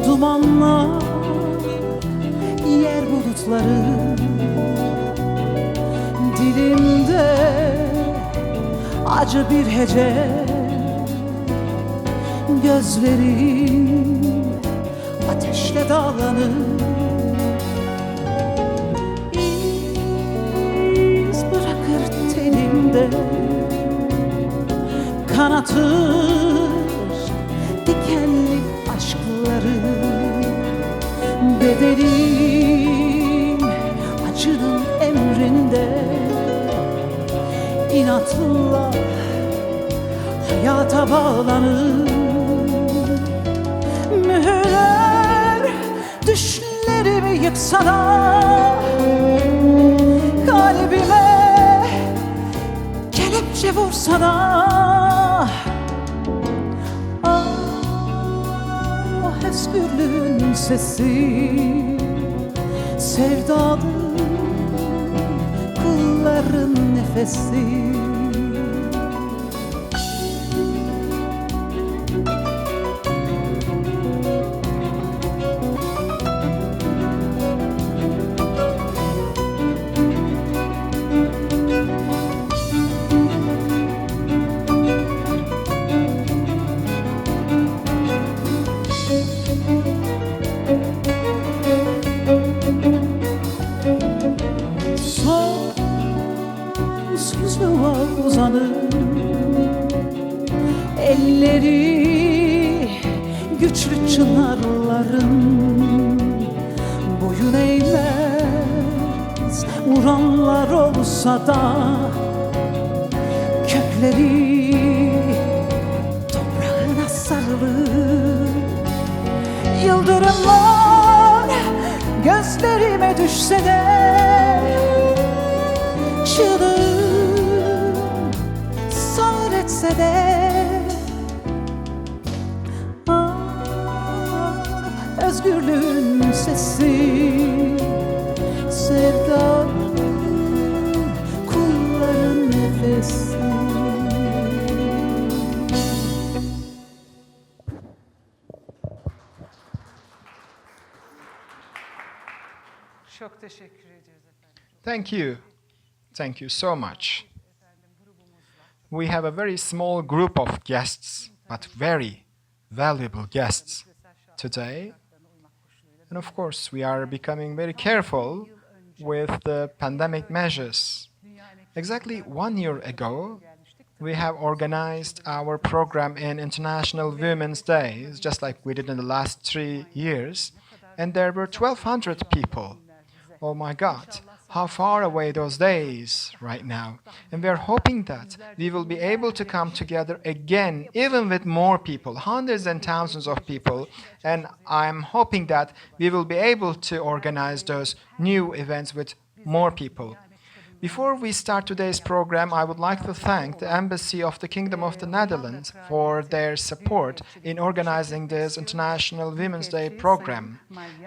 Dumanlar, yer bulutları, dilimde acı bir hece, gözlerim ateşle dağlanır. İz bırakır tenimde, kanatır dikenli aşkları. Bedelim acının emrinde, inatla hayata bağlanır. Mühürler düşlerimi yıksa da, kalbime kelepçe vursa da, özgürlüğün sesi, sevdalı kulların nefesi. Elleri güçlü çınarların, boyun eğmez vuranlar olsa da, kökleri toprağına sarılır. Yıldırımlar gözlerime düşse de, çığlığım sağır etse de, özgürlüğün sesi, sevdanın kulların nefesi. Çok teşekkür ediyoruz efendim. Thank you so much. We have a very small group of guests, but very valuable guests today. And of course, we are becoming very careful with the pandemic measures. Exactly 1 year ago, we have organized our program in International Women's Days, just like we did in the last 3 years, and there were 1,200 people. Oh my God, how far away those days right now. And we are hoping that we will be able to come together again, even with more people, hundreds and thousands of people. And I'm hoping that we will be able to organize those new events with more people. Before we start today's program, I would like to thank the Embassy of the Kingdom of the Netherlands for their support in organizing this International Women's Day program.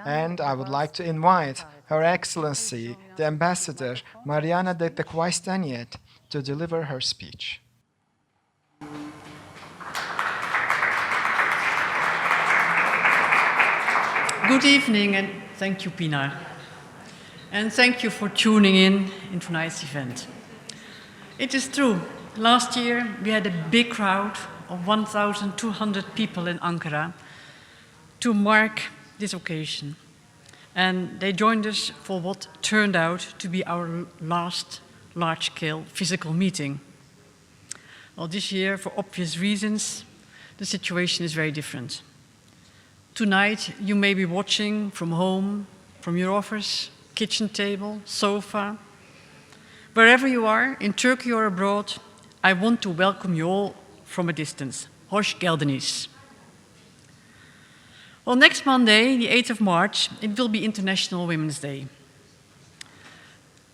And I would like to invite Her Excellency, the Ambassador Mariana de Quaistaniet, to deliver her speech. Good evening, and thank you, Pinar. And thank you for tuning in tonight's event. It is true, last year we had a big crowd of 1,200 people in Ankara to mark this occasion. And they joined us for what turned out to be our last large-scale physical meeting. Well, this year, for obvious reasons, the situation is very different. Tonight, you may be watching from home, from your office, kitchen table, sofa. Wherever you are, in Turkey or abroad, I want to welcome you all from a distance. Hoş geldiniz. Well, next Monday, the 8th of March, it will be International Women's Day.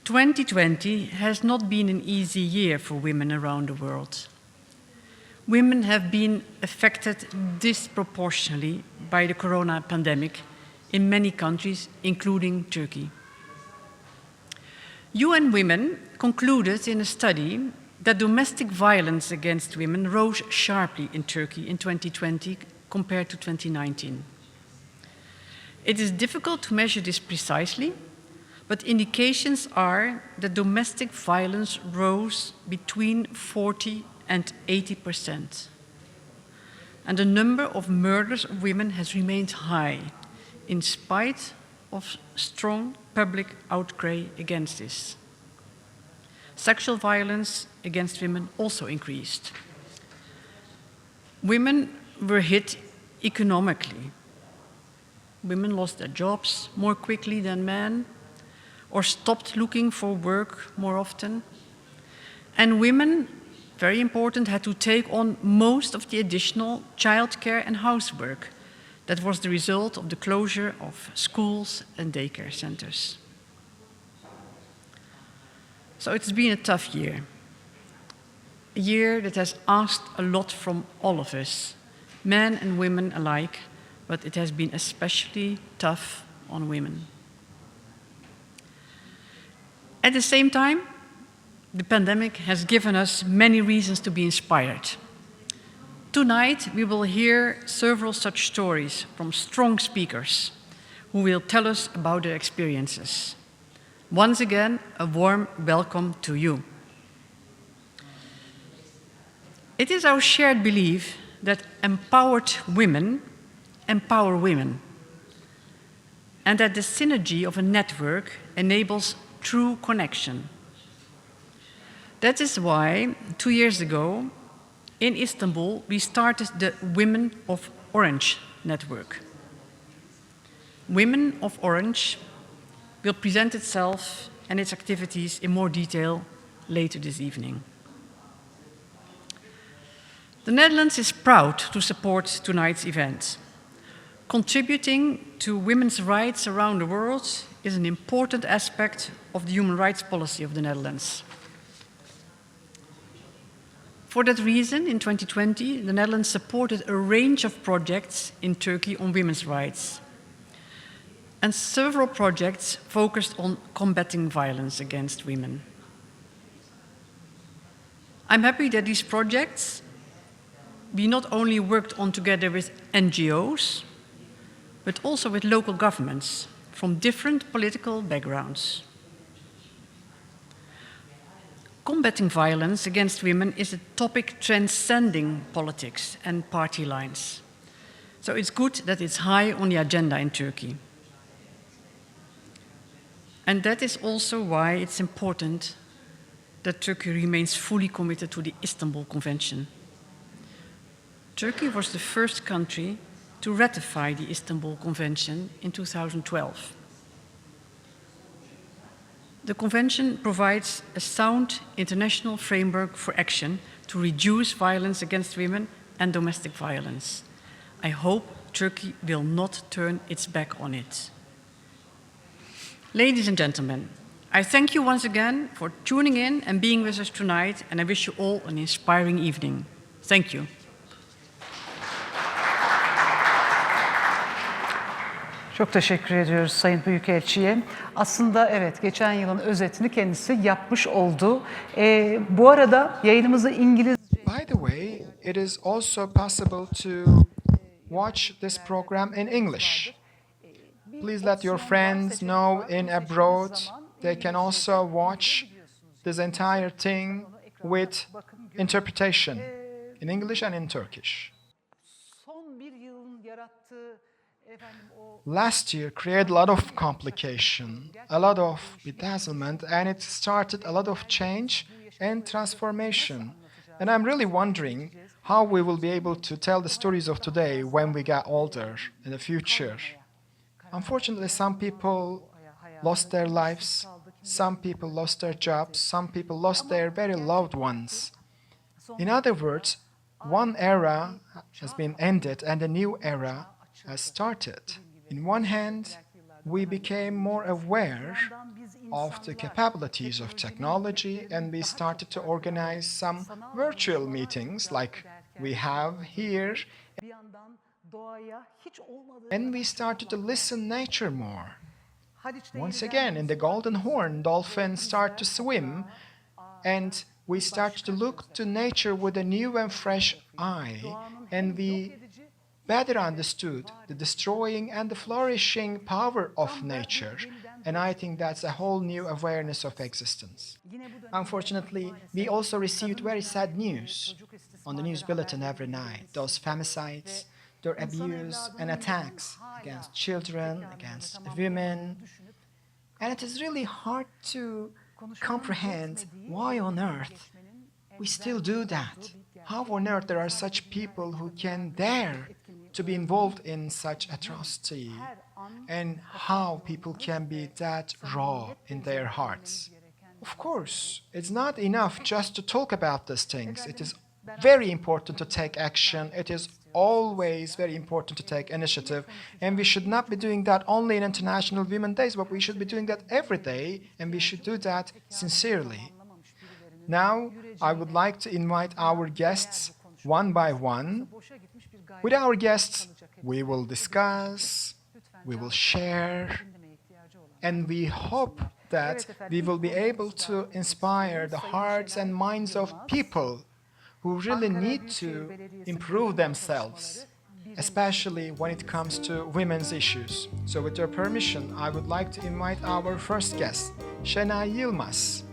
2020 has not been an easy year for women around the world. Women have been affected disproportionately by the corona pandemic in many countries, including Turkey. UN Women concluded in a study that domestic violence against women rose sharply in Turkey in 2020 compared to 2019. It is difficult to measure this precisely, but indications are that domestic violence rose between 40 and 80%. And the number of murders of women has remained high, in spite of strong public outcry against this. Sexual violence against women also increased. Women were hit economically. Women lost their jobs more quickly than men, or stopped looking for work more often. And women, very important, had to take on most of the additional childcare and housework that was the result of the closure of schools and daycare centers. So it's been a tough year. A year that has asked a lot from all of us, men and women alike, but it has been especially tough on women. At the same time, the pandemic has given us many reasons to be inspired. Tonight, we will hear several such stories from strong speakers who will tell us about their experiences. Once again, a warm welcome to you. It is our shared belief that empowered women empower women, and that the synergy of a network enables true connection. That is why 2 years ago, in Istanbul, we started the Women of Orange network. Women of Orange will present itself and its activities in more detail later this evening. The Netherlands is proud to support tonight's event. Contributing to women's rights around the world is an important aspect of the human rights policy of the Netherlands. For that reason, in 2020, the Netherlands supported a range of projects in Turkey on women's rights. And several projects focused on combating violence against women. I'm happy that these projects, we not only worked on together with NGOs, but also with local governments from different political backgrounds. Combating violence against women is a topic transcending politics and party lines. So it's good that it's high on the agenda in Turkey. And that is also why it's important that Turkey remains fully committed to the Istanbul Convention. Turkey was the first country to ratify the Istanbul Convention in 2012. The Convention provides a sound international framework for action to reduce violence against women and domestic violence. I hope Turkey will not turn its back on it. Ladies and gentlemen, I thank you once again for tuning in and being with us tonight, and I wish you all an inspiring evening. Thank you. Çok teşekkür ediyoruz Sayın Büyükelçi'ye. Aslında evet, geçen yılın özetini kendisi yapmış oldu. Bu arada yayınımızı İngilizce... By the way, it is also possible to watch this program in English. Please let your friends know in abroad. They can also watch this entire thing with interpretation in English and in Turkish. Son bir yılın yarattığı Last year created a lot of complication, a lot of bedazzlement, and it started a lot of change and transformation. And I'm really wondering how we will be able to tell the stories of today when we get older in the future. Unfortunately, some people lost their lives, some people lost their jobs, some people lost their very loved ones. In other words, one era has been ended and a new era has started. In one hand, we became more aware of the capabilities of technology, and we started to organize some virtual meetings like we have here, Bir yandan doğaya hiç olmadığı and we started to listen nature more. Haliç'te Once yeniden again, in the Golden Horn, dolphins start to swim, and we start to look to nature with a new and fresh eye, and we better understood the destroying and the flourishing power of nature, and I think that's a whole new awareness of existence. Unfortunately, we also received very sad news on the news bulletin every night. Those femicides, their abuse and attacks against children, against women. And it is really hard to comprehend why on earth we still do that. How on earth there are such people who can dare to be involved in such atrocity, and how people can be that raw in their hearts. Of course, it's not enough just to talk about these things. It is very important to take action. It is always very important to take initiative, and we should not be doing that only in International Women's Days, but we should be doing that every day, and we should do that sincerely. Now, I would like to invite our guests one by one. With our guests, we will discuss, we will share, and we hope that we will be able to inspire the hearts and minds of people who really need to improve themselves, especially when it comes to women's issues. So with your permission, I would like to invite our first guest, Şenay Yılmaz,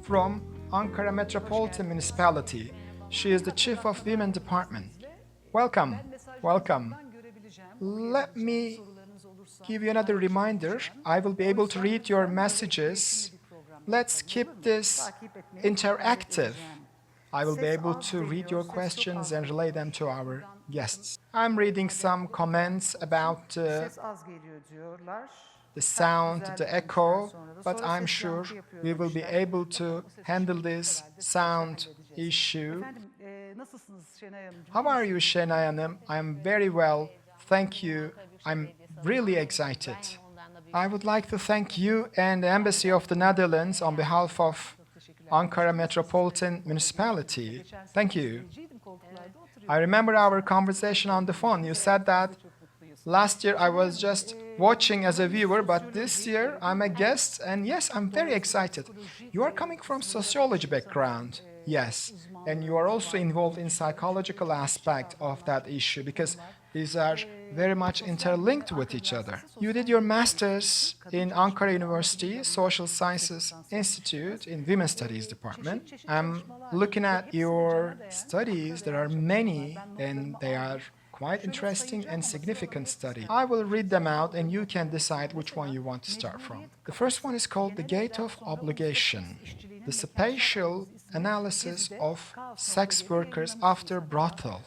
from Ankara Metropolitan Municipality. She is the Chief of Women Department. Welcome, welcome. Let me give you another reminder. I will be able to read your messages. Let's keep this interactive. I will be able to read your questions and relay them to our guests. I'm reading some comments about ses az geliyor diyorlar. the sound, the echo, but I'm sure we will be able to handle this sound issue. Efendim, nasılsınız Şenay Hanımcığım? How are you, Şenay Hanım? I'm very well, thank you. I'm really excited. I would like to thank you and the Embassy of the Netherlands on behalf of Ankara Metropolitan Municipality. Thank you. I remember our conversation on the phone. You said that last year I was just watching as a viewer, but this year I'm a guest, and yes, I'm very excited. You are coming from sociology background, yes, and you are also involved in psychological aspect of that issue, because these are very much interlinked with each other. You did your master's in Ankara University Social Sciences Institute in Women's Studies Department. I'm looking at your studies. There are many, and they are quite interesting and significant study. I will read them out, and you can decide which one you want to start from. The first one is called The Gate of Obligation, the spatial analysis of sex workers after brothel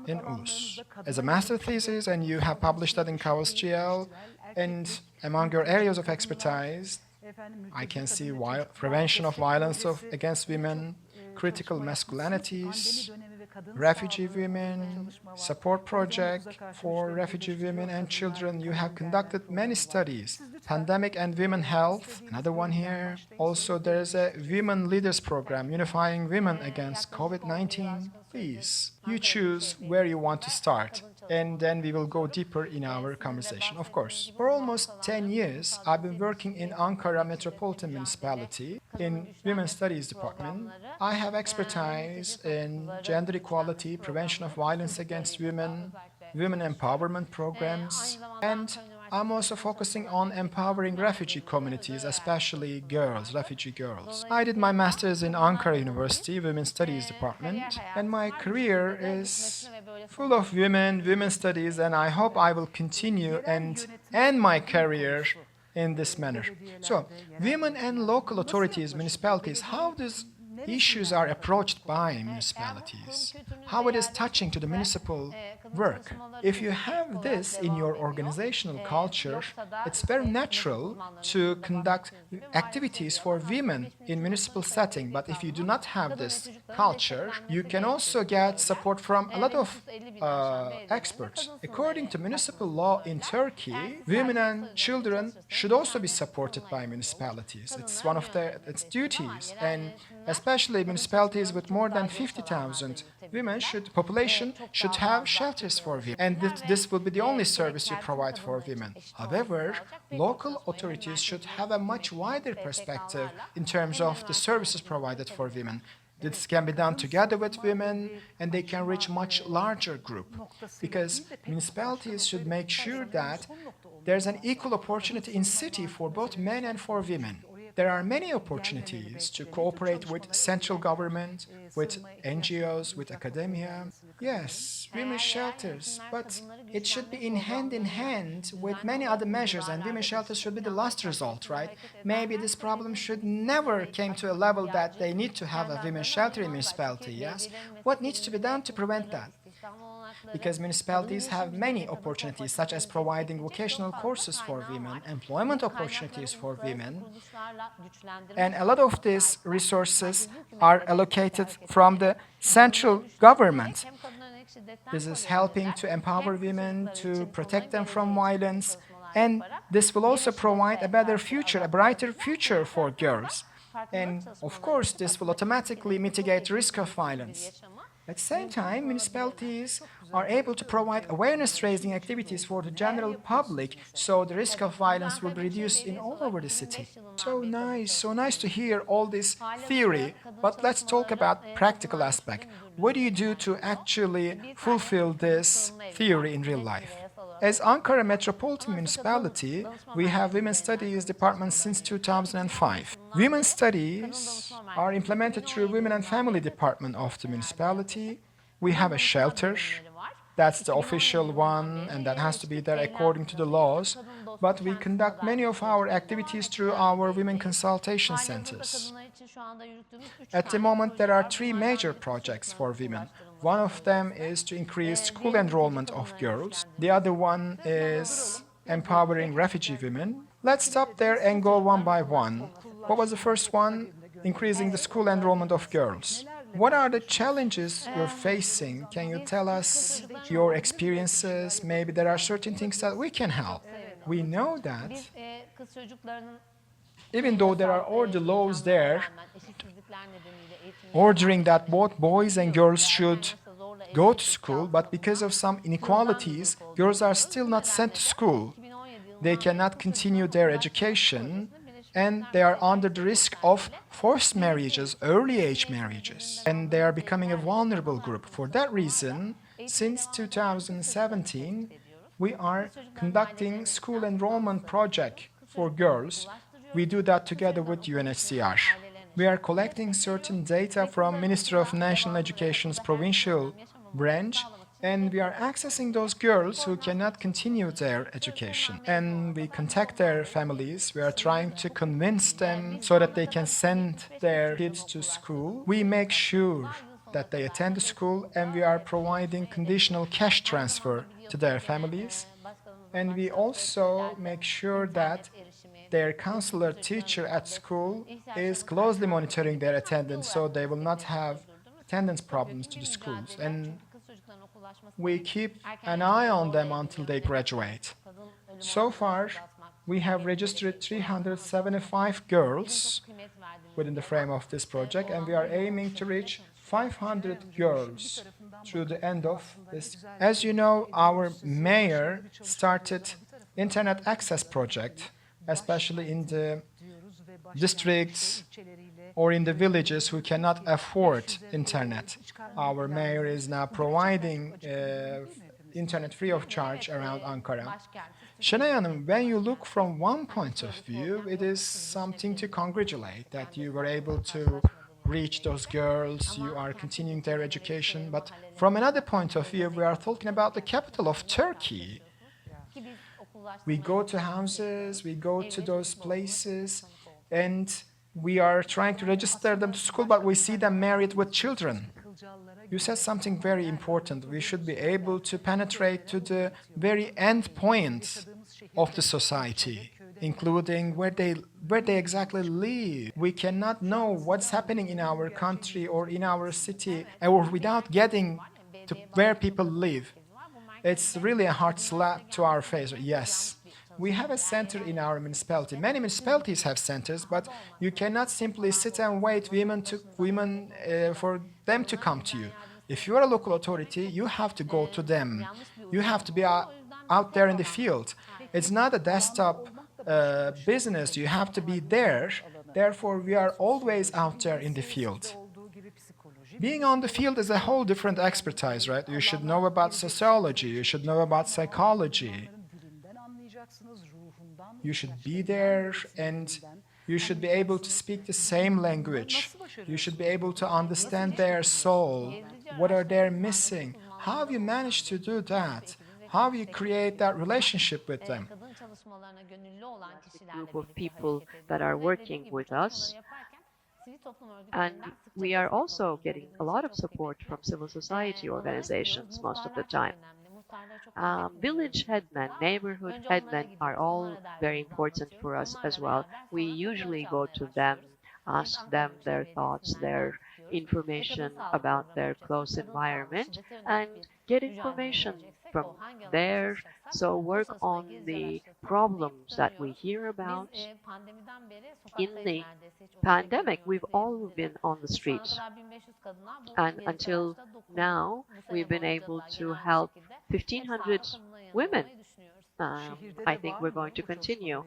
in Ulus. As a master thesis, and you have published that in KAHEV, and among your areas of expertise, I can see prevention of violence against women, critical masculinities, refugee women, support project for refugee women and children. You have conducted many studies. Pandemic and women health, another one here. Also, there is a women leaders program unifying women against COVID-19. Please, you choose where you want to start, and then we will go deeper in our conversation, of course. For almost 10 years, I've been working in Ankara Metropolitan Municipality in Women's Studies Department. I have expertise in gender equality, prevention of violence against women, women empowerment programs, and I'm also focusing on empowering refugee communities, especially girls, refugee girls. I did my master's in Ankara University, Women's Studies Department, and my career is full of women's studies, and I hope I will continue and end my career in this manner. So, women and local authorities, municipalities, how these issues are approached by municipalities? how it is touching to the municipal work. If you have this in your organizational culture, it's very natural to conduct activities for women in municipal setting. But if you do not have this culture, you can also get support from a lot of experts. According to municipal law in Turkey, women and children should also be supported by municipalities. It's one of its duties, and especially municipalities with more than 50,000 population should have shelters for women, and this will be the only service you provide for women. However, local authorities should have a much wider perspective in terms of the services provided for women. This can be done together with women, and they can reach much larger group, because municipalities should make sure that there's an equal opportunity in city for both men and for women. There are many opportunities to cooperate with central government, with NGOs, with academia. Yes, women's shelters, but it should be in hand with many other measures, and women's shelters should be the last result, right? Maybe this problem should never came to a level that they need to have a women's shelter in municipality, yes? What needs to be done to prevent that? Because municipalities have many opportunities, such as providing vocational courses for women, employment opportunities for women, and a lot of these resources are allocated from the central government. This is helping to empower women, to protect them from violence, and this will also provide a better future, a brighter future for girls. And of course, this will automatically mitigate the risk of violence. At the same time, municipalities are able to provide awareness-raising activities for the general public, so the risk of violence will be reduced in all over the city. So nice to hear all this theory, but let's talk about practical aspect. What do you do to actually fulfill this theory in real life? As Ankara Metropolitan Municipality, we have Women's Studies Department since 2005. Women's Studies are implemented through Women and Family Department of the municipality. We have a shelter. That's the official one, and that has to be there according to the laws. But we conduct many of our activities through our women consultation centers. At the moment, there are 3 major projects for women. One of them is to increase school enrollment of girls. The other one is empowering refugee women. Let's stop there and go one by one. What was the first one? Increasing the school enrollment of girls. What are the challenges you're facing? Can you tell us your experiences? Maybe there are certain things that we can help. We know that even though there are all the laws there ordering that both boys and girls should go to school, but because of some inequalities, girls are still not sent to school. They cannot continue their education, and they are under the risk of forced marriages, early age marriages, and they are becoming a vulnerable group. For that reason, since 2017, we are conducting school enrollment project for girls. We do that together with UNHCR. We are collecting certain data from Ministry of National Education's provincial branch, and we are accessing those girls who cannot continue their education. And we contact their families. We are trying to convince them so that they can send their kids to school. We make sure that they attend the school, and we are providing conditional cash transfer to their families. And we also make sure that their counselor teacher at school is closely monitoring their attendance, so they will not have attendance problems to the schools. And we keep an eye on them until they graduate. So far, we have registered 375 girls within the frame of this project, and we are aiming to reach 500 girls through the end of this. As you know, our mayor started internet access project, especially in the districts or in the villages who cannot afford internet. Our mayor is now providing internet free of charge around Ankara. Şenay Hanım, when you look from one point of view, it is something to congratulate that you were able to reach those girls, you are continuing their education. But from another point of view, we are talking about the capital of Turkey. We go to houses, we go to those places, and we are trying to register them to school, but we see them married with children. You said something very important. We should be able to penetrate to the very end point of the society, including where they exactly live. We cannot know what's happening in our country or in our city or without getting to where people live. It's really a hard slap to our face. Yes. We have a center in our municipality. Many municipalities have centers, but you cannot simply sit and wait for them to come to you. If you are a local authority, you have to go to them. You have to be out there in the field. It's not a desktop business. You have to be there. Therefore, we are always out there in the field. Being on the field is a whole different expertise, right? You should know about sociology. You should know about psychology. You should be there and you should be able to speak the same language. You should be able to understand their soul. What are they missing? How have you managed to do that? How you create that relationship with them? Group of people that are working with us. And we are also getting a lot of support from civil society organizations most of the time. Village headmen, neighborhood headmen are all very important for us as well. We usually go to them, ask them their thoughts, their information about their close environment, and get information from there. So work on the problems that we hear about. In the pandemic, we've all been on the streets, and until now, we've been able to help 1,500 women. I think we're going to continue.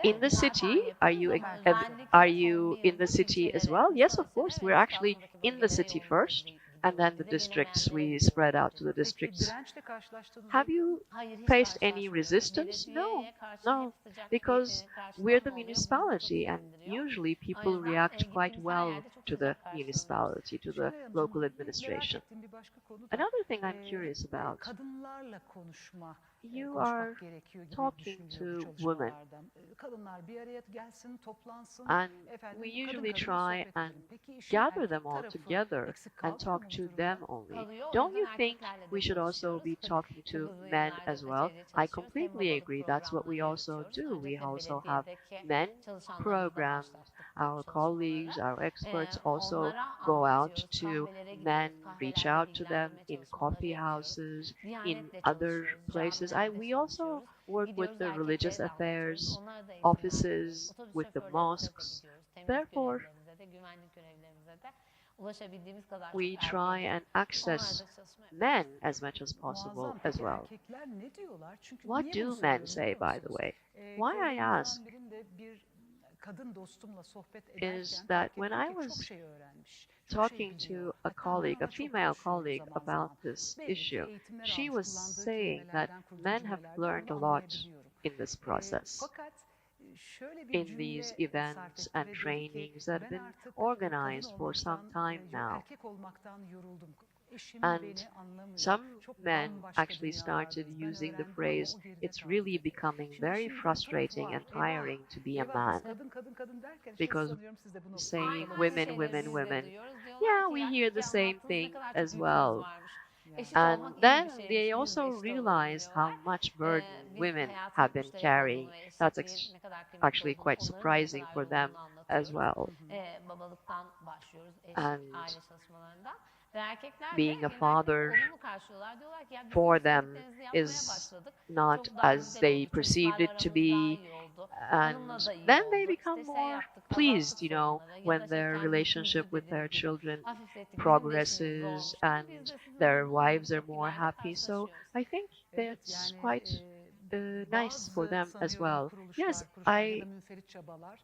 In the city, are you in the city as well? Yes, of course. We're actually in the city first, and then the districts. We spread out to the districts. Have you faced any resistance? No, because we're the municipality, and usually people react quite well to the municipality, to the local administration. Another thing I'm curious about, you are talking to women, and we usually try and gather them all together and talk to them only. Don't you think we should also be talking to men as well? I completely agree. That's what we also do. We also have men programs. Our colleagues, our experts also go out to men, reach out to them in coffee houses, in other places. We also work with the religious affairs offices, with the mosques. Therefore, we try and access men as much as possible as well. What do men say, by the way? Why I ask is that when I was talking to a colleague, a female colleague, about this issue, she was saying that men have learned a lot in this process, in these events and trainings that have been organized for some time now. And some men actually started using the phrase, it's really becoming very frustrating and tiring to be a man. Because saying women, women, women, yeah, we hear the same thing as well. And then they also realize how much burden women have been carrying. That's actually quite surprising for them as well. And being a father for them is not as they perceived it to be, and then they become more pleased, when their relationship with their children progresses and their wives are more happy. So I think that's quite nice for them as well. Yes, I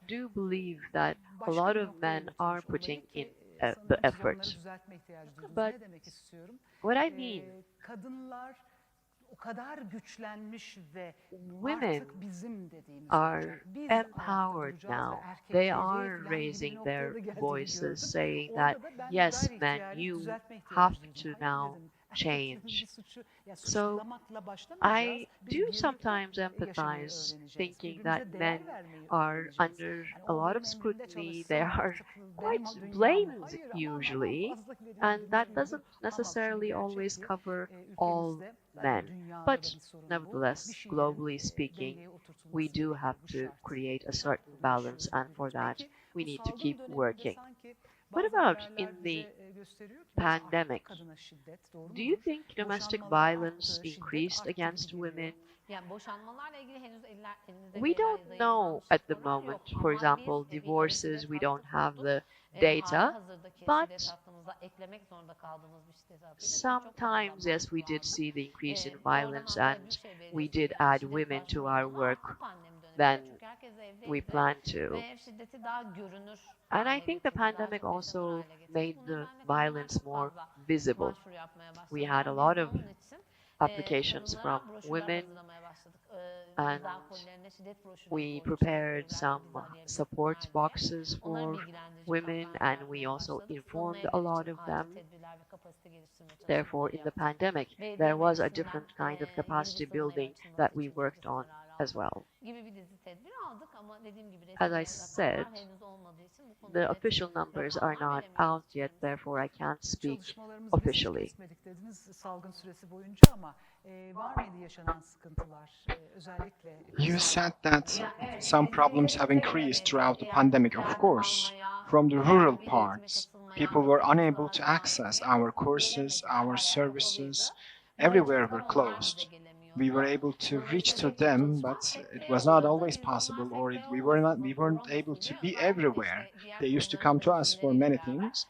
do believe that a lot of men are putting in the effort. But what I mean, women are empowered now. They are raising their voices, saying that, yes, men, you have to now change. So I do sometimes empathize, thinking that men are under a lot of scrutiny. They are quite blamed usually, and that doesn't necessarily always cover all men. But nevertheless, globally speaking, we do have to create a certain balance, and for that, we need to keep working. What about in the pandemic? Do you think domestic violence increased against women? We don't know at the moment. For example, divorces, we don't have the data, but sometimes, yes, we did see the increase in violence, and we did add women to our work than we planned to. And I think the pandemic also made the violence more visible. We had a lot of applications from women, and we prepared some support boxes for women, and we also informed a lot of them. Therefore, in the pandemic, there was a different kind of capacity building that we worked on as well. As I said, the official numbers are not out yet, therefore I can't speak officially. You said that some problems have increased throughout the pandemic, of course. From the rural parts, people were unable to access our courses, our services. Everywhere were closed. We were able to reach to them, but it was not always possible, or we weren't able to be everywhere. They used to come to us for many things,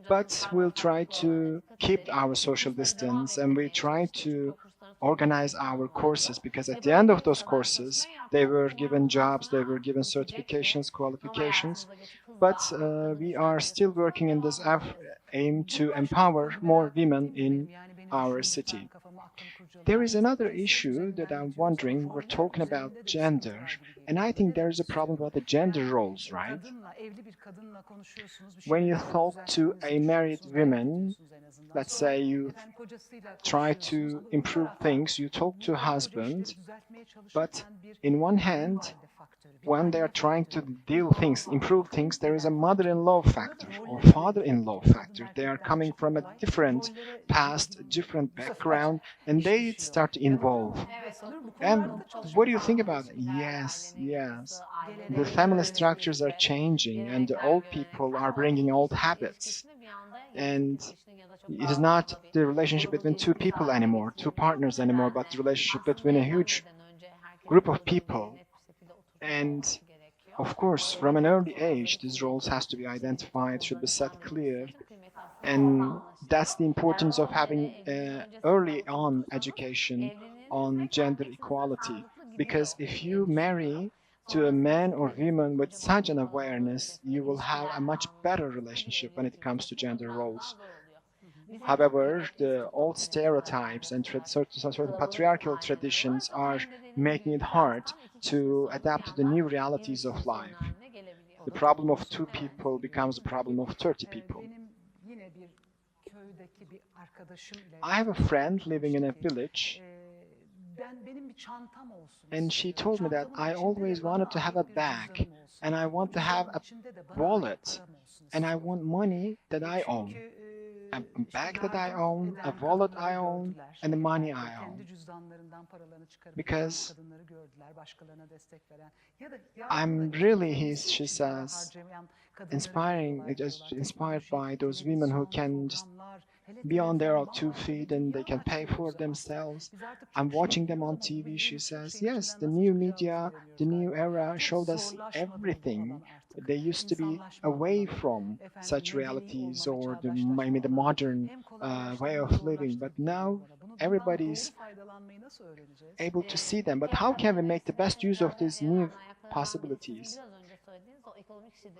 but we'll try to keep our social distance, and we try to organize our courses, because at the end of those courses they were given jobs, they were given certifications, qualifications, but we are still working in this aim to empower more women in our city. There is another issue that I'm wondering. We're talking about gender, and I think there is a problem about the gender roles, right? When you talk to a married woman, let's say you try to improve things, you talk to a husband, but in one hand, when they are trying to improve things, there is a mother-in-law factor or father-in-law factor. They are coming from a different past, different background, and they start to involve. And what do you think about it? Yes, yes. The family structures are changing, and the old people are bringing old habits. And it is not the relationship between two people anymore, two partners anymore, but the relationship between a huge group of people. And of course, from an early age, these roles has to be identified, should be set clear. And that's the importance of having early on education on gender equality. Because if you marry to a man or woman with such an awareness, you will have a much better relationship when it comes to gender roles. However, the old stereotypes and certain patriarchal traditions are making it hard to adapt to the new realities of life. The problem of 2 people becomes a problem of 30 people. I have a friend living in a village, and she told me that I always wanted to have a bag, and I want to have a wallet, and I want money that I own. A bag that I own, a wallet I own, and the money I own. Because I'm really, she says, inspired by those women who can just be on their 2 feet and they can pay for themselves. I'm watching them on TV, she says. Yes, the new media, the new era showed us everything. They used to be away from such realities or maybe the modern way of living, but now everybody's able to see them. But how can we make the best use of these new possibilities?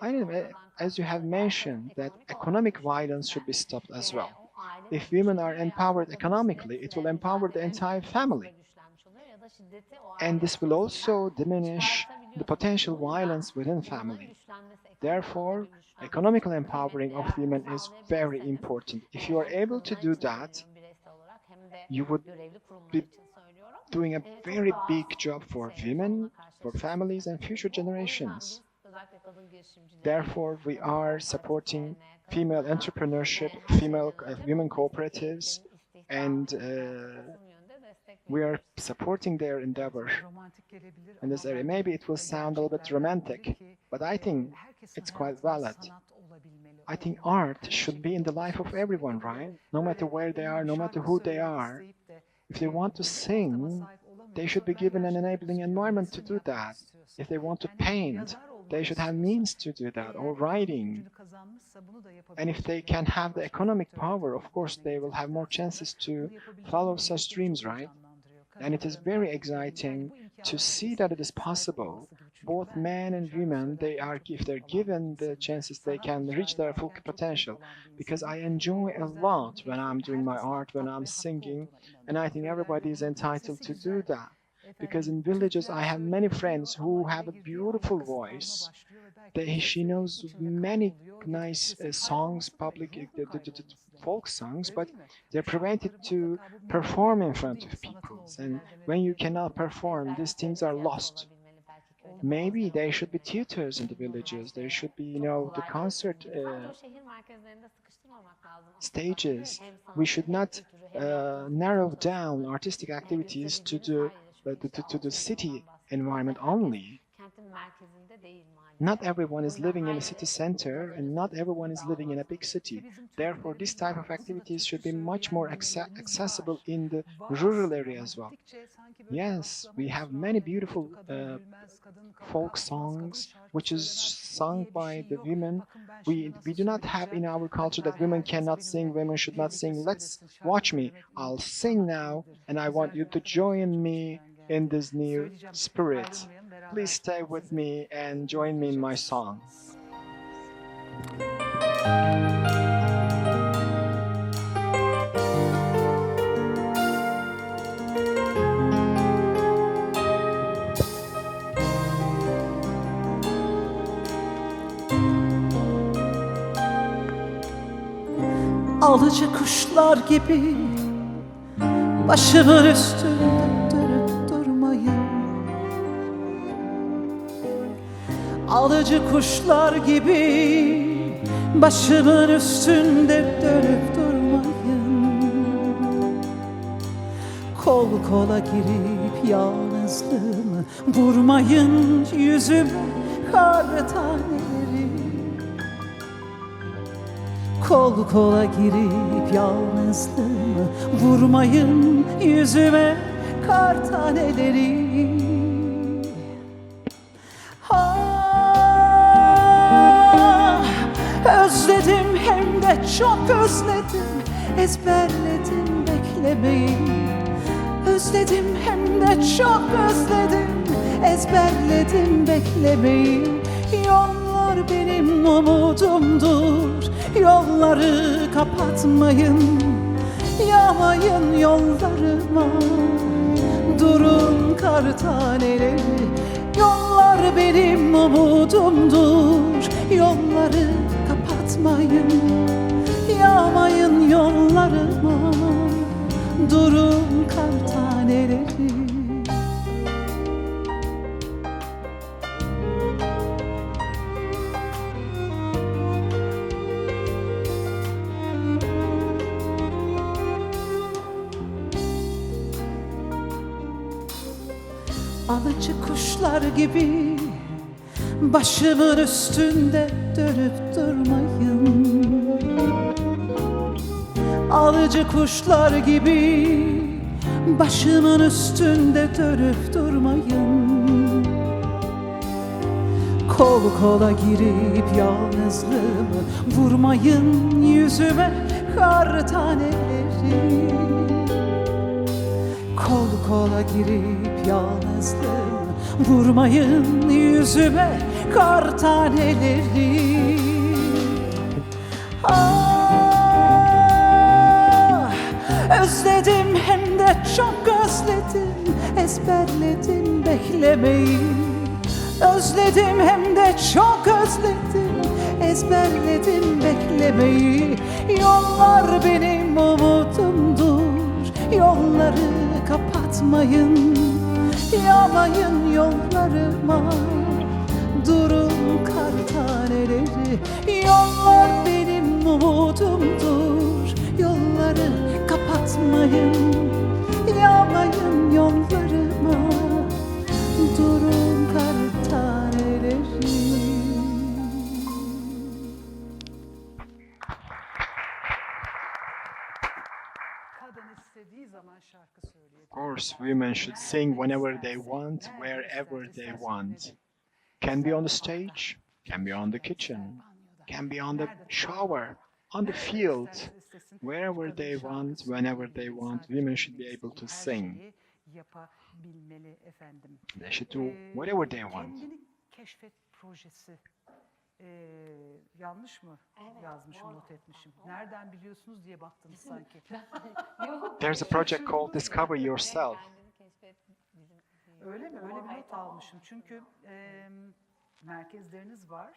I know, as you have mentioned, that economic violence should be stopped as well. If women are empowered economically, it will empower the entire family. And this will also diminish the potential violence within family. Therefore, economical empowering of women is very important. If you are able to do that, you would be doing a very big job for women, for families and future generations. Therefore, we are supporting female entrepreneurship, women cooperatives, and we are supporting their endeavor in this area. Maybe it will sound a little bit romantic, but I think it's quite valid. I think art should be in the life of everyone, right? No matter where they are, no matter who they are. If they want to sing, they should be given an enabling environment to do that. If they want to paint, they should have means to do that, or writing. And if they can have the economic power, of course, they will have more chances to follow such dreams, right? And it is very exciting to see that it is possible. Both men and women, if they're given the chances, they can reach their full potential. Because I enjoy a lot when I'm doing my art, when I'm singing, and I think everybody is entitled to do that. Because in villages, I have many friends who have a beautiful voice. She knows many nice songs, folk songs, but they're prevented to perform in front of people. And when you cannot perform, these things are lost. Maybe there should be theaters in the villages. There should be, the concert stages. We should not narrow down artistic activities to the city environment only. Not everyone is living in a city center, and not everyone is living in a big city. Therefore, this type of activities should be much more accessible in the rural area as well. Yes, we have many beautiful folk songs, which is sung by the women. We do not have in our culture that women cannot sing, women should not sing. Watch me, I'll sing now, and I want you to join me in this new spirit. Please stay with me and join me in my song. Alıcı kuşlar gibi başımın üstünde dönüp durmayın. Alıcı kuşlar gibi başımın üstünde dönüp durmayın. Kol kola girip yalnızlığımı vurmayın yüzüme kar taneleri. Kol kola girip yalnızlığımı vurmayın yüzüme kar taneleri. Özledim hem de çok özledim, ezberledim beklemeyi. Özledim hem de çok özledim, ezberledim beklemeyi. Yollar benim umudumdur, yolları kapatmayın. Yağmayın yollarıma, durun kar taneleri. Yollar benim umudumdur, yolları kapatmayın. Yağmayın yollarıma, durun kar taneleri. Alıcı kuşlar gibi başımın üstünde dönüp durmayın. Alıcı kuşlar gibi başımın üstünde dönüp durmayın. Kol kola girip yalnızlığımı vurmayın yüzüme kar taneleri. Kol kola girip yalnızlığımı vurmayın yüzüme kar taneleri. Özledim hem de çok özledim, ezberledim beklemeyi. Özledim hem de çok özledim, ezberledim beklemeyi. Yollar benim umudumdur, Yolları kapatmayın, yağmayın yollarıma. Durun kar taneleri, yollar benim umudumdur. Yolları kapatmayın, yağmayın yollarıma. Durun kar taneleri. Kadın istediği zaman şarkı söylüyor. Of course, women should sing whenever they want, wherever they want. Can be on the stage, can be on the kitchen, can be on the shower, on the field. Wherever they want, whenever they want, women should be able to sing. Yapabilmeli efendim. They should do whatever they want. Kendini keşfet projesi. Yanlış mı yazmışım, not etmişim? Nereden biliyorsunuz diye baktınız sanki. There's a project called Discover Yourself. Öyle mi? Öyle bir not almışım. Çünkü merkezleriniz var.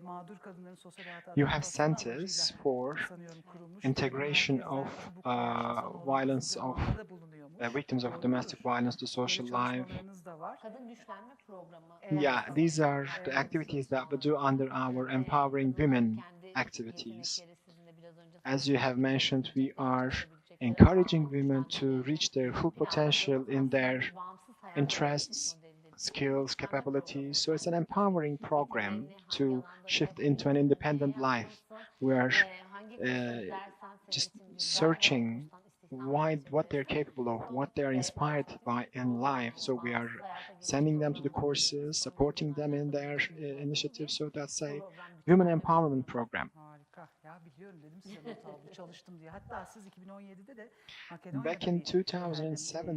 Mağdur kadınların sosyal hayata You have adaptasyon centers amacıyla for sanıyorum kurulmuş. integration Bu of merkezlerde bu konuda violence of çalışmalarda bulunuyormuş. victims of domestic violence to social Böyle life. çalışmalarınız da var. Kadın güçlenme programı. Yeah, these are the activities that we do under our empowering women Kendi activities. yetenekleri sizin de biraz önce As you have mentioned, we are encouraging women to reach their full potential in their bağımsız hayat interests, modelinde skills, capabilities. So it's an empowering program to shift into an independent life. We are hangi just searching what they're capable of, what they are inspired by in life. So we are sending them to the courses, supporting them in their initiatives. So that's a women empowerment program. Harika. Ya biliyorum dedim size not aldım, çalıştım diye. Hatta siz 2017'de de Makedonya'da Back in bir, 2017,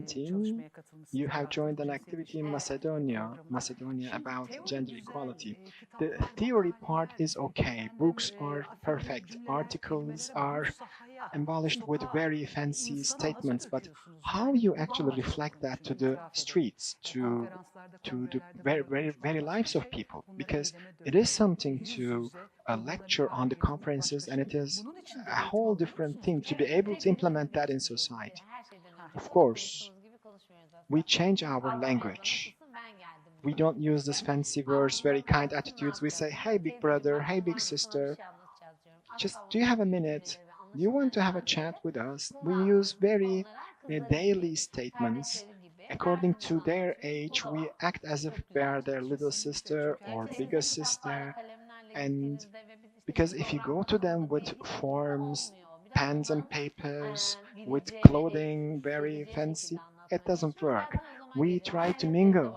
çalışmaya katılmışsınız. you have joined an Cinsiyet activity in ilişkileri Macedonia Şimdi about teoride gender bize, equality. kitaplar The var, theory makaleler, part is okay. efendim, Books are affedersiniz, perfect. cümleler, Articles kelimeler ama bu are sahaya, embellished with sokağa, very fancy insana statements, nasıl but döküyorsunuz? how Yani you bundan actually başka reflect that to konuşuyorum, the itiraf ederim. streets, Konferanslarda, to the kongrelerde very, bunları very, very konuşmam lives of başka şey. people, Bunları because eyleme it dökmek, is something yüz to yüze lecture on the faaliyetiniz conferences, başka and şey. it is Bunun için de a eğitim whole alıyor different musunuz? thing to be able to implement that in society. her şeyden önce Of course, gibi konuşmuyoruz aslında. we change our Abla, language. nasılsın? Ben geldim. We don't use this fancy words, very kind attitudes. We say, hey, big brother, hey, big sister. Just, do you have a minute? Do you want to have a chat with us? We use very daily statements. According to their age, we act as if we are their little sister or bigger sister. And because if you go to them with forms, pens and papers, with clothing very fancy, it doesn't work. We try to mingle.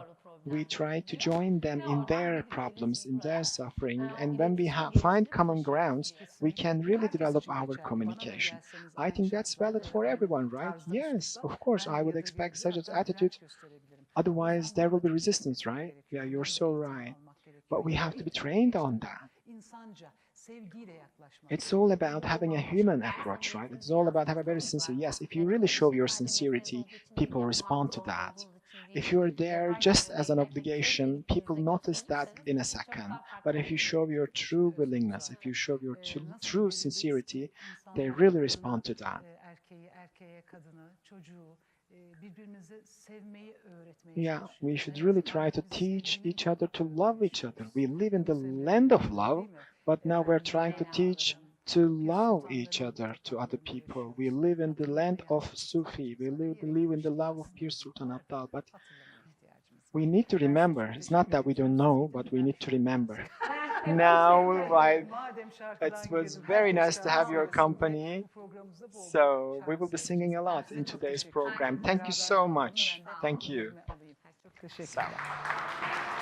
We try to join them in their problems, in their suffering, and when we find common grounds, we can really develop our communication. I think that's valid for everyone, right? Yes, of course, I would expect such an attitude. Otherwise, there will be resistance, right? Yeah, you're so right. But we have to be trained on that. It's all about having a human approach, right? It's all about having a very sincere. Yes, if you really show your sincerity, people respond to that. If you're there just as an obligation, people notice that in a second. But if you show your true willingness, if you show your true sincerity, they really respond to that. Yeah, we should really try to teach each other to love each other. We live in the land of love, but now we're trying to teach to love each other to other people. We live in the land of Sufi. We live in the love of Pir Sultan Abdal. But we need to remember. It's not that we don't know, but we need to remember. Now, right, it was very nice to have your company. So we will be singing a lot in today's program. Thank you so much. Thank you. Sağ olun.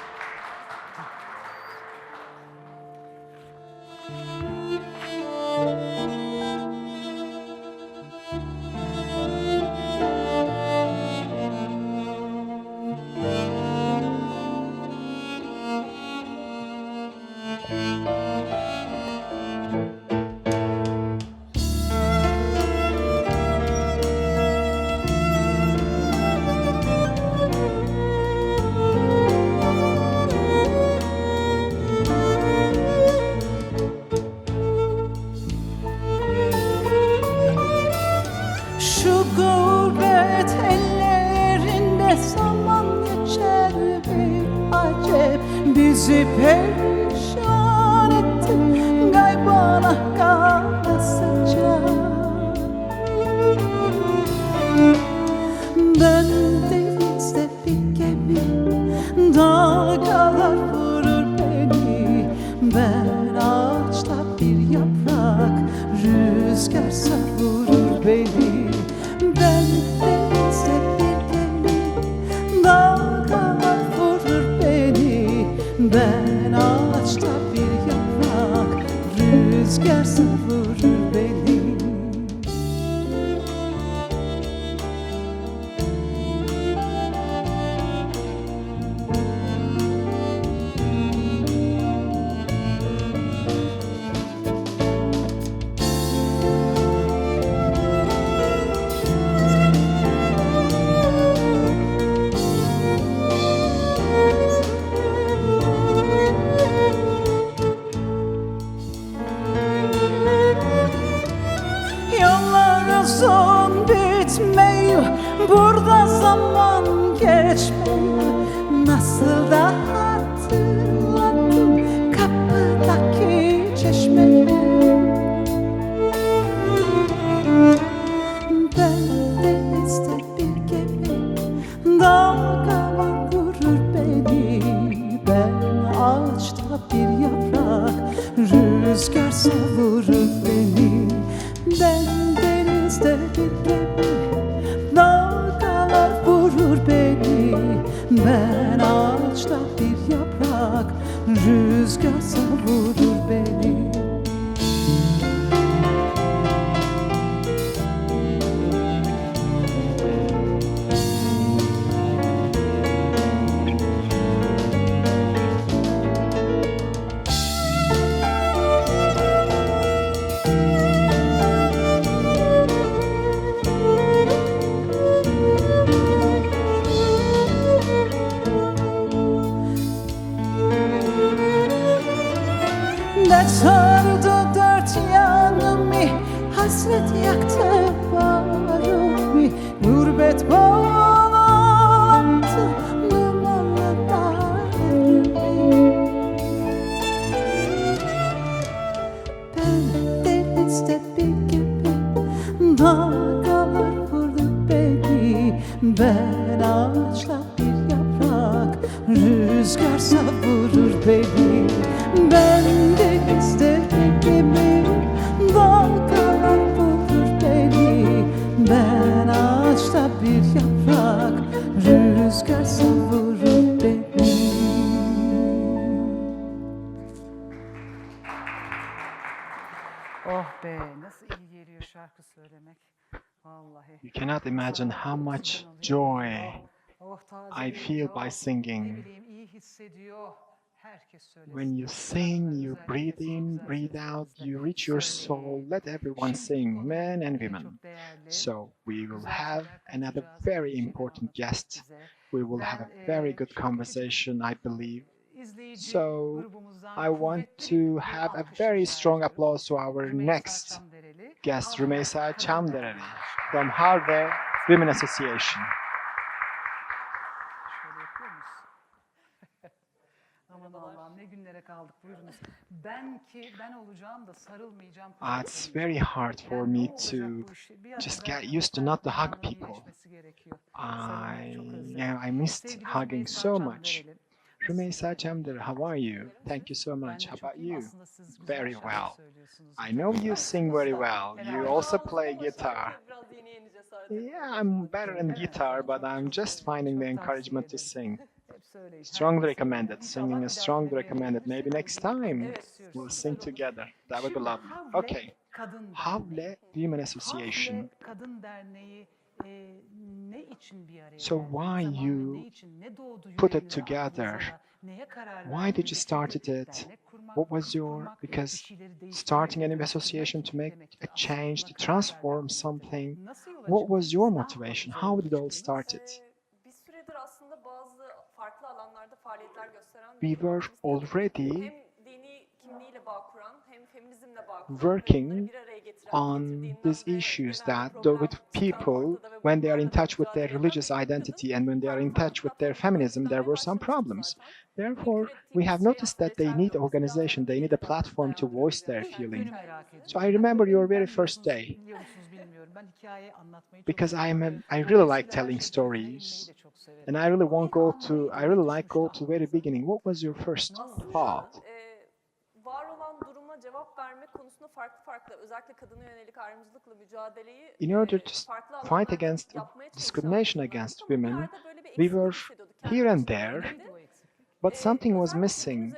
rüzgar savurur beni. Ben denizde bir gemi, dalgalar vurur beni. Ben ağaçta bir yaprak, rüzgar savurur beni. Yollar uzun bitmiyor, burada zaman geçmiyor. Nasıl da hatırladım kapıdaki çeşmeyi. Ben denizde bir gemi, dalgalar vurur beni. Ben ağaçta bir yaprak, rüzgar savurur beni. Ben denizde bir gemi, dalgalar vurur beni. Ben ağaçta bir yaprak, rüzgar savurur beni. Dert sardı dört yanımı, hasret yaktı bağrımı. Gurbet bağlattı dumanlı dairemi. Ben denizde bir gemi, dalgalar vurdu beni. Ben ağaçta bir yaprak, rüzgar savurur beni. Ben denizde bir gemi, dalgalar vurur beni. Ben ağaçta bir yaprak, rüzgar savurur beni. Oh be, nasıl iyi geliyor şarkı söylemek. Vallahi. You cannot imagine how much joy Oh, I feel by ne singing. bileyim, iyi hissediyor. Herkes söylesin. When you sing, you breathe in, breathe out, you reach your soul. Let everyone sing, men and women. So we will have another very important guest. We will have a very good conversation, I believe. So I want to have a very strong applause to our next guest, Rümeysa Çamdereli from HAVLE Women Association. Şöyle yapıyor muyuz? Aman Allah'ım, ne günlere kaldık, buyurunuz. Ben olacağım da sarılmayacağım. It's very hard for me to just get used to not to hug people. I missed hugging so much. Rümeysa Çamdereli, how are you? Thank you so much. How about you? Very well. I know you sing very well. You also play guitar. Yeah, I'm better in guitar, but I'm just finding the encouragement to sing. Strongly recommended. Singing is strongly recommended. Maybe next time we'll sing together. That would be lovely. Okay. HAVLE Women Association. So why you put it together? Why did you started it? What was your, because starting an association to make a change, to transform something, what was your motivation? How did it all started? We were already working on these issues that with people, when they are in touch with their religious identity and when they are in touch with their feminism, there were some problems. Therefore, we have noticed that they need organization, they need a platform to voice their feeling. So I remember your very first day, because I really like telling stories, and I really like go to the very beginning. What was your first thought? In order to fight against discrimination against women, we were here and there, but something was missing.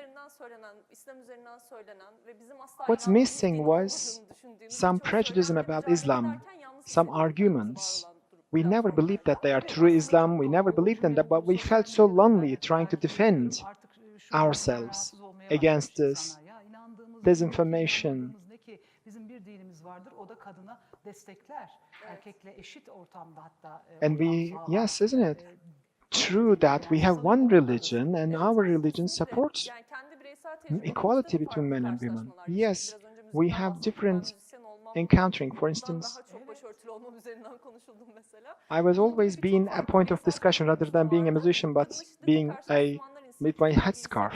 What's missing was some prejudice about Islam, some arguments. We never believed that they are true Islam, we never believed in that, but we felt so lonely trying to defend ourselves against this disinformation. And yes, isn't it true that we have one religion and our religion supports equality between men and women? Yes, we have different encountering. For instance, I was always being a point of discussion rather than being a musician, but being with my headscarf.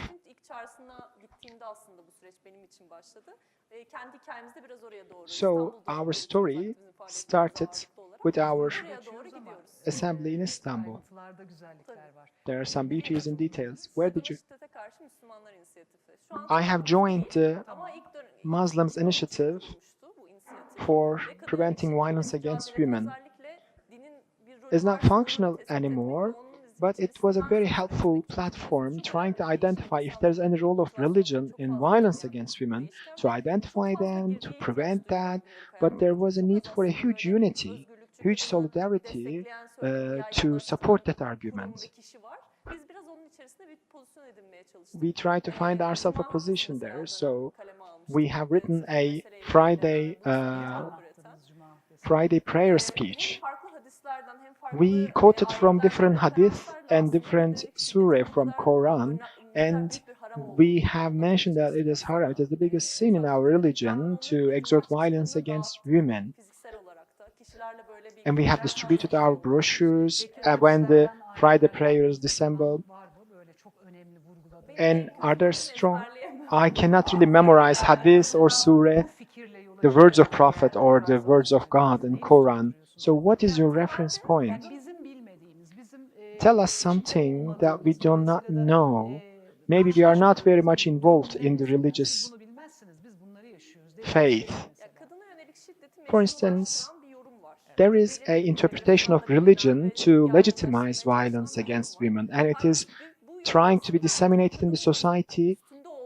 So our story started with our assembly in Istanbul. There are some beauties and details. Where did you? I have joined the Muslims Initiative for preventing violence against women. It's not functional anymore, but it was a very helpful platform trying to identify if there's any role of religion in violence against women, to identify them, to prevent that. But there was a need for a huge unity, huge solidarity to support that argument. We try to find ourselves a position there, so we have written a Friday prayer speech. We quoted from different hadith and different surah from Quran, and we have mentioned that it is haram, it is the biggest sin in our religion to exert violence against women. And we have distributed our brochures when the Friday prayers dissemble. And are there strong? I cannot really memorize hadith or surah, the words of Prophet or the words of God in Quran. So what is your reference point? Tell us something that we do not know. Maybe we are not very much involved in the religious faith. For instance, there is an interpretation of religion to legitimize violence against women, and it is trying to be disseminated in the society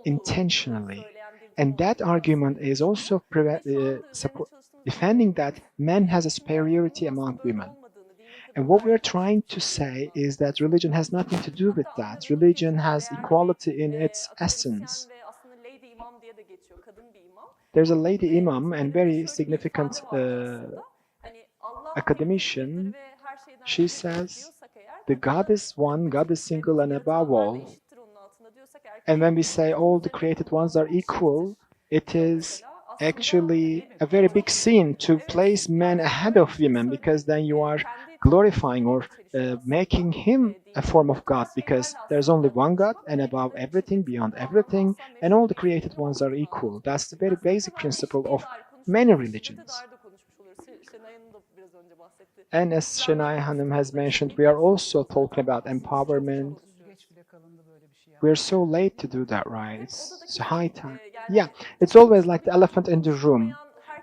intentionally. And that argument is also defending that men has a superiority among women. And what we're trying to say is that religion has nothing to do with that. Religion has equality in its essence. There's a lady imam and very significant academician. She says, the God is one, God is single and above all. And when we say all the created ones are equal, it is actually a very big sin to place men ahead of women, because then you are glorifying or making him a form of God, because there's only one God and above everything, beyond everything, and all the created ones are equal. That's the very basic principle of many religions. And as Şenay Hanım has mentioned, we are also talking about empowerment. We're so late to do that, right? It's high time. Yeah, it's always like the elephant in the room.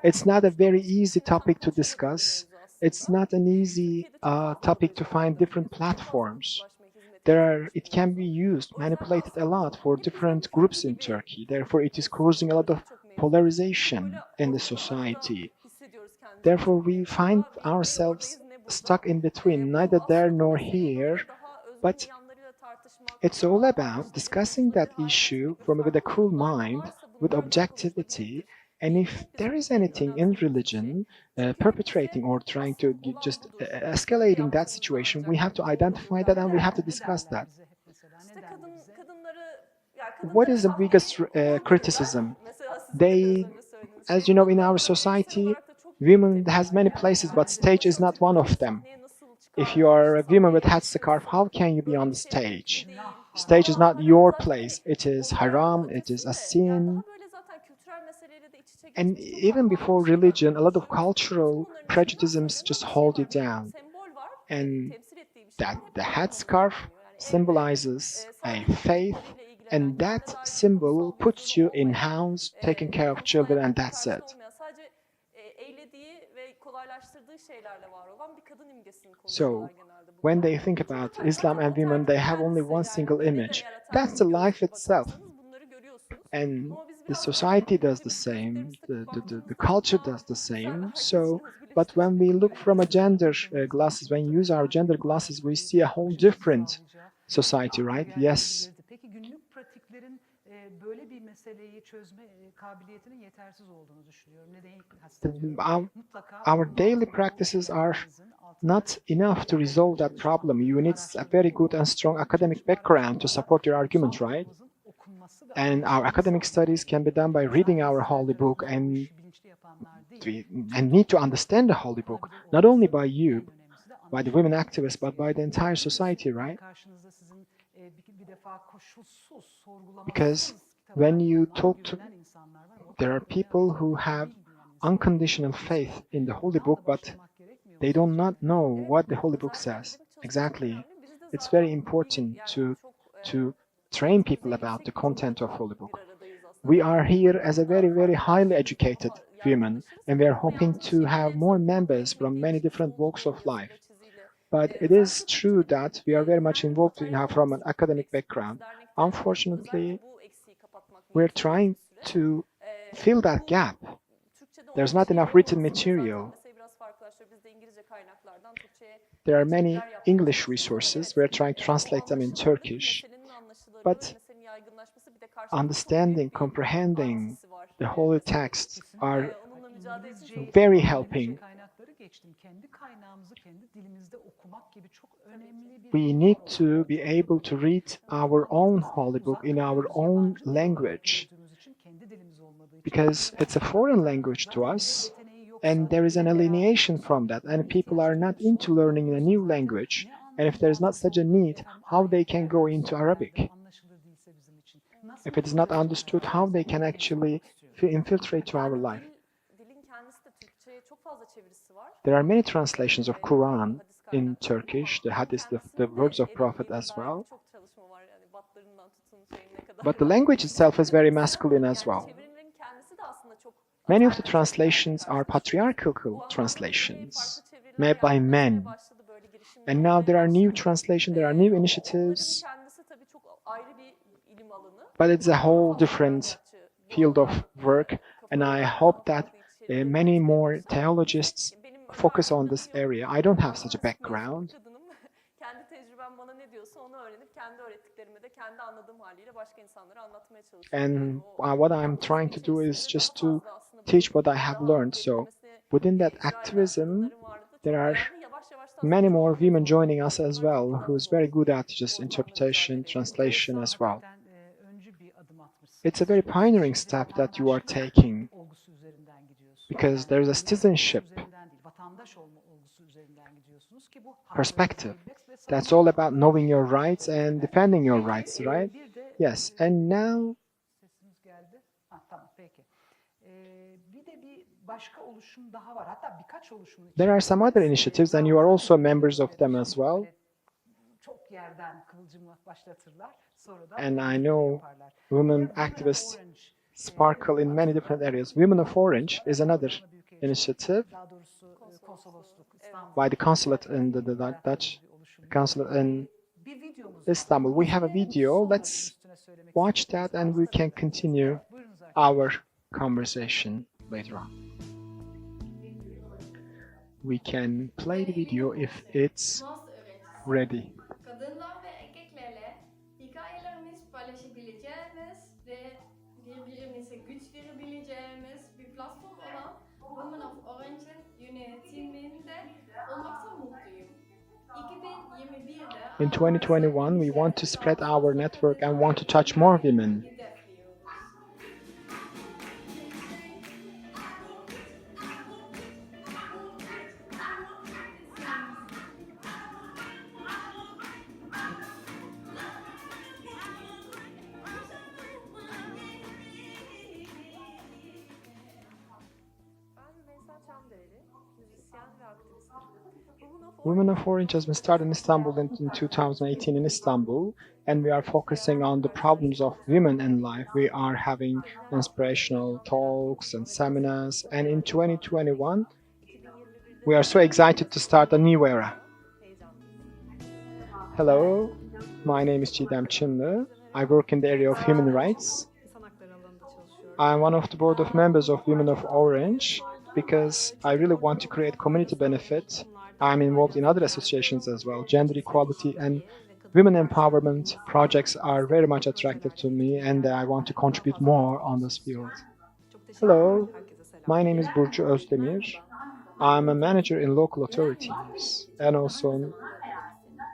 It's not a very easy topic to discuss. It's not an easy topic to find different platforms. It can be used, manipulated a lot for different groups in Turkey. Therefore, it is causing a lot of polarization in the society. Therefore, we find ourselves stuck in between, neither there nor here, but it's all about discussing that issue with a cool mind, with objectivity, and if there is anything in religion perpetrating or trying to just escalating that situation, we have to identify that and we have to discuss that. What is the biggest criticism? As you know, in our society, women has many places, but stage is not one of them. If you are a woman with headscarf, how can you be on the stage? Stage is not your place. It is haram, it is a sin. And even before religion, a lot of cultural prejudices just hold you down. And that the headscarf symbolizes a faith, and that symbol puts you in house, taking care of children, and that's it. So, when they think about Islam and women, they have only one single image. That's the life itself. And the society does the same, the culture does the same. So, but when we look from a gender glasses, when we use our gender glasses, we see a whole different society, right? Yes. Peki günlük pratiklerin böyle bir meseleyi çözme kabiliyetinin yetersiz olduğunu düşünüyorum. Neden kastediyorum? Our daily practices are not enough to resolve that problem. You need a very good and strong academic background to support your argument, right? And our academic studies can be done by reading our holy book, and need to understand the holy book, not only by you, by the women activists, but by the entire society, right? Because when you talk to, there are people who have unconditional faith in the holy book, but they do not know what the holy book says exactly. It's very important to train people about the content of holy book. We are here as a very, very highly educated women, and we are hoping to have more members from many different walks of life. But it is true that we are very much involved from an academic background. Unfortunately, we're trying to fill that gap. There's not enough written material. There are many English resources. We're trying to translate them in Turkish. But understanding, comprehending the holy texts are very helping. We need to be able to read our own holy book in our own language, because it's a foreign language to us, and there is an alienation from that, and people are not into learning a new language. And if there is not such a need, how they can go into Arabic? If it is not understood, how they can actually infiltrate to our life? There are many translations of Quran in Turkish, the Hadith, the words of Prophet as well. But the language itself is very masculine as well. Many of the translations are patriarchal translations made by men. And now there are new translations, there are new initiatives. But it's a whole different field of work, and I hope that many more theologians focus on this area. I don't have such a background. And what I'm trying to do is just to teach what I have learned. So within that activism, there are many more women joining us as well, who's very good at just interpretation, translation as well. It's a very pioneering step that you are taking, because there's a citizenship perspective. That's all about knowing your rights and defending your rights, right? Yes, and now there are some other initiatives, and you are also members of them as well. And I know women activists sparkle in many different areas. Women of Orange is another initiative by the consulate in the Dutch consulate in Istanbul. We have a video. Let's watch that, and we can continue our conversation later on. We can play the video if it's ready. Kadınlar ve erkeklerle hikayelerimizi paylaşabileceğimiz ve birbirimize güç verebileceğimiz bir platform olan Women of Orange'ın yönetiminde olmaktan mutluyum. 2021'de In 2021, we want to spread our network and want to touch more women. Ben Rümeysa Çamdereli, müzisyen ve aktivistim. Women of Women of Orange has been started in Istanbul in 2018 in Istanbul, and we are focusing on the problems of women in life. We are having inspirational talks and seminars, and in 2021, we are so excited to start a new era. Hello, my name is Çiğdem Çınlı. I work in the area of human rights. I'm one of the board of members of Women of Orange because I really want to create community benefit. I'm involved in other associations as well. Gender equality and women empowerment projects are very much attractive to me, and I want to contribute more on this field. Hello, my name is Burcu Özdemir. I'm a manager in local authorities and also an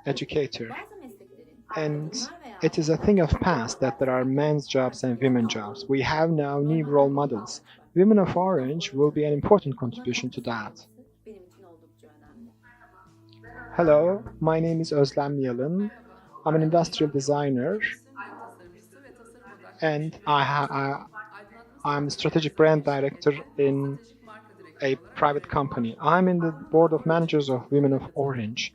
educator. And it is a thing of past that there are men's jobs and women's jobs. We have now new role models. Women of Orange will be an important contribution to that. Hello, my name is Özlem Yalın. I'm an industrial designer and I'm a strategic brand director in a private company. I'm in the board of managers of Women of Orange.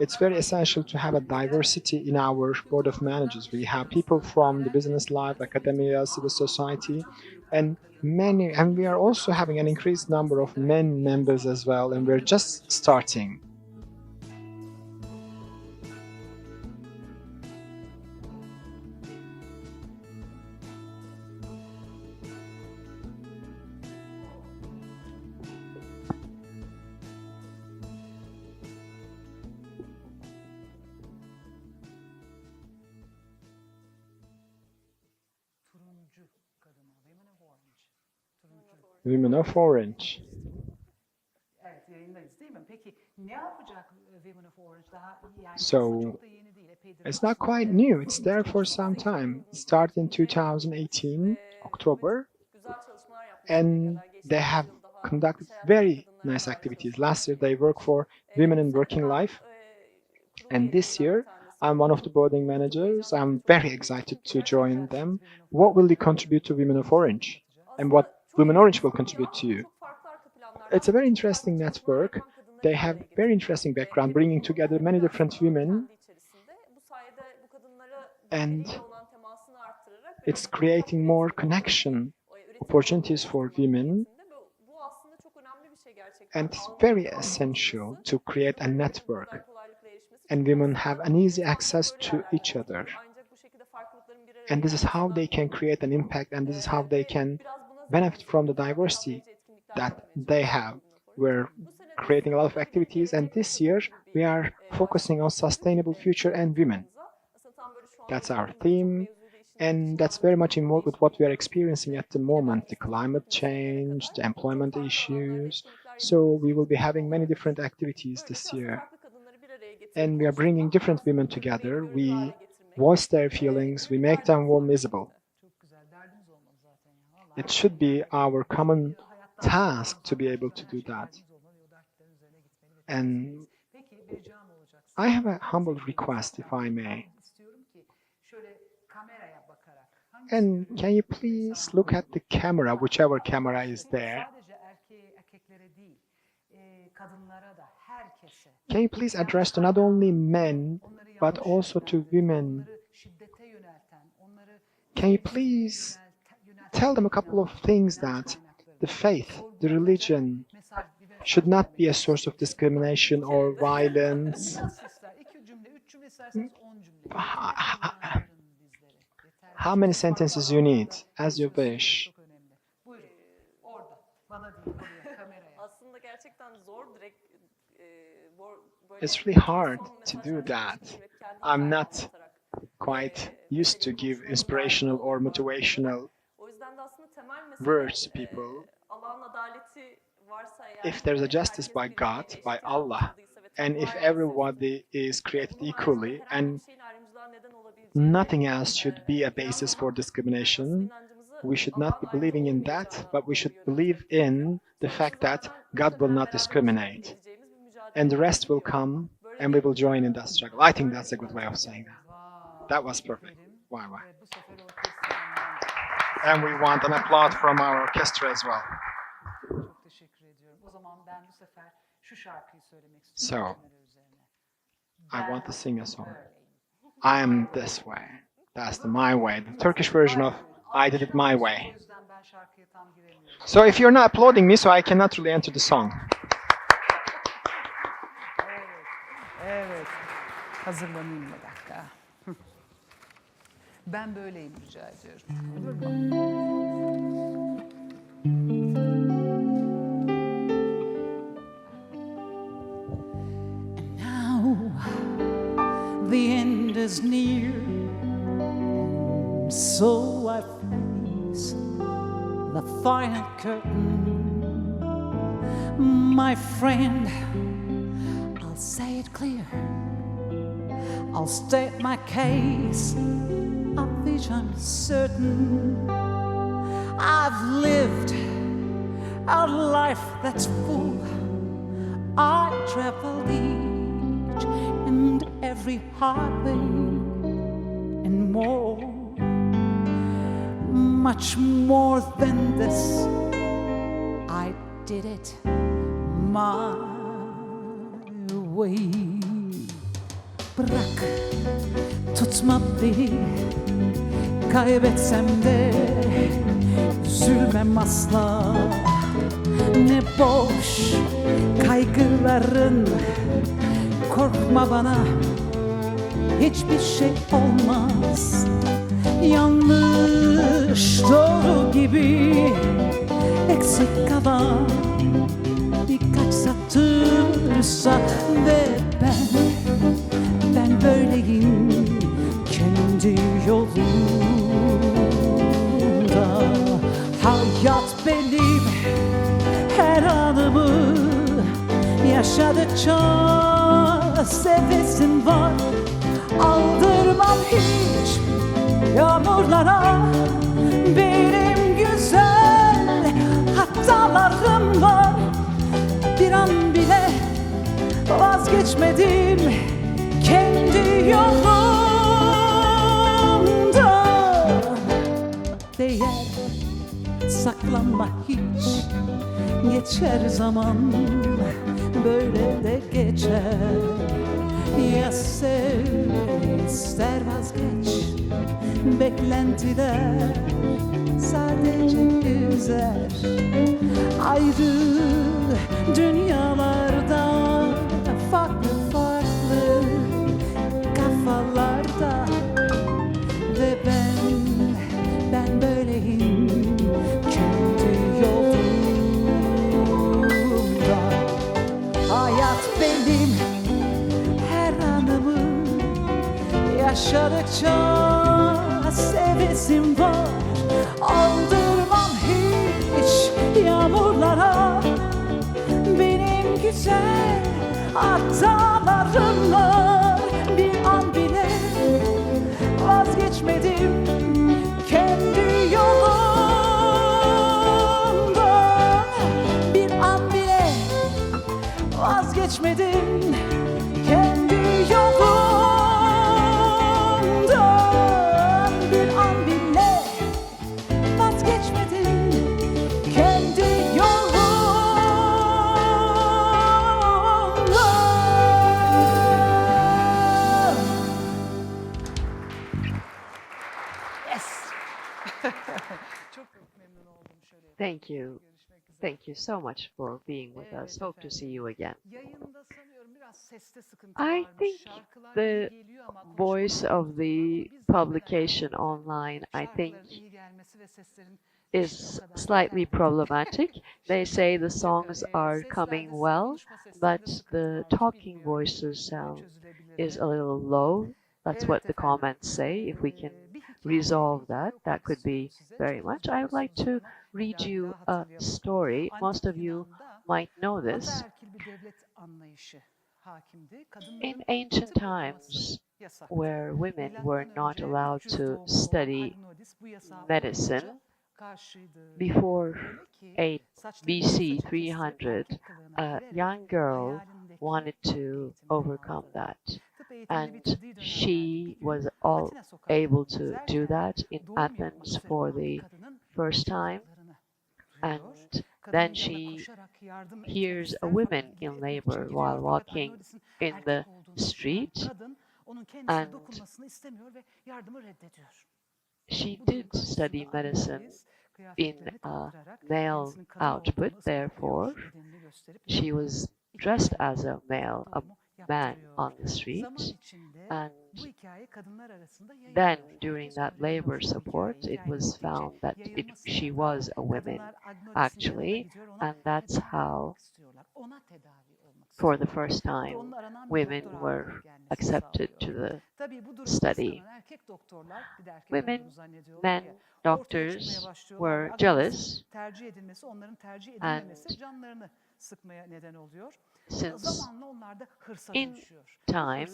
It's very essential to have a diversity in our board of managers. We have people from the business life, academia, civil society, and we are also having an increased number of men members as well, and we're just starting. Women of Orange. Evet, yayındayız değil mi? Peki ne yapacak Women of Orange daha yani So, çok da yeni değil, epeydir. It's not quite new. It's there for some time. It started in 2018, October, and they have conducted very nice activities. Last year they worked for women in working life, and this year I'm one of the boarding managers. I'm very excited to join them. What will you contribute to Women of Orange? And what Women Orange will contribute to you? It's a very interesting network. They have very interesting background, bringing together many different women, and it's creating more connection opportunities for women. And it's very essential to create a network, and women have an easy access to each other. And this is how they can create an impact, and this is how they can benefit from the diversity that they have. We're creating a lot of activities, and this year we are focusing on sustainable future and women. That's our theme, and that's very much involved with what we are experiencing at the moment, the climate change, the employment issues. So we will be having many different activities this year. And we are bringing different women together. We voice their feelings, we make them more visible. It should be our common task to be able to do that. And I have a humble request, if I may. And can you please look at the camera, whichever camera is there? Can you please address to not only men, but also to women? Can you please tell them a couple of things that the faith, the religion, should not be a source of discrimination or violence? How many sentences you need, as you wish? It's really hard to do that. I'm not quite used to give inspirational or motivational words to people. If there's a justice by God, by Allah, and if everybody is created equally, and nothing else should be a basis for discrimination, we should not be believing in that, but we should believe in the fact that God will not discriminate. And the rest will come, and we will join in that struggle. I think that's a good way of saying that. That was perfect. Why? And we want an applause from our orchestra as well. So, I want to sing a song. I am this way. That's my way. The Turkish version of I did it my way. So if you're not applauding me, so I cannot really enter the song. Evet. Hazırlanayım bir dakika. Ben böyleyim rica ediyorum. Now the end is near, so I face the final curtain. My friend, I'll say it clear, I'll state my case, of which I'm certain. I've lived a life that's full. I traveled each and every highway and more, much more than this. I did it my way. Bırak, tutma beni, kaybetsem de üzülmem asla. Ne boş kaygıların, korkma bana, hiçbir şey olmaz. Yanlış doğru gibi eksik kalan birkaç satırsa ve ben böyleyim kendi yolumda. Hayat benim her anımı yaşadıkça sevesim var. Aldırmam hiç yağmurlara, benim güzel hatalarım var. Bir an bile vazgeçmedim kendi yolumda. Değer saklanma hiç, geçer zaman böyle de geçer. Ya sev ister vazgeç, beklentiler sadece üzer. Ayrı dünyalarda, farklı farklı kafalarda ve ben böyleyim kendi yolumda. Hayat benim her anımı yaşadıkça sevesim var. Aldırmam hiç yağmurlara, benim güzel hatalarım var. Bir an bile vazgeçmedim kendi yolumdan. Bir an bile vazgeçmedim kendi yolumdan. Bir an bile vazgeçmedim kendi yolumdan. Yes. Çok memnun oldum şöyle. Thank you. Thank you so much for being with us. Hope to see you again. Yayında sanıyorum biraz seste sıkıntı I varmış. think Şarkılar the iyi geliyor ama voice of the publication online, I think, şarkıların iyi gelmesi ve seslerin is slightly problematic. They say the songs are coming well, but the talking voices sound is a little low. That's what the comments say. If we can resolve that, that could be very much. I would like to read you a story. Most of you might know this. In ancient times, where women were not allowed to study medicine, before BC 300, a young girl wanted to overcome that. And she was all able to do that in Athens for the first time. And then she hears a woman in labor while walking in the street, Kadın onun kendisine and dokunmasını istemiyor ve yardımı reddediyor. she did study medicine in a male outfit, therefore she was dressed as a man on the street, and then during that labor support it was found that she was a woman actually, and that's how for the first time women were accepted to the study. Women, men, doctors were jealous, and since in time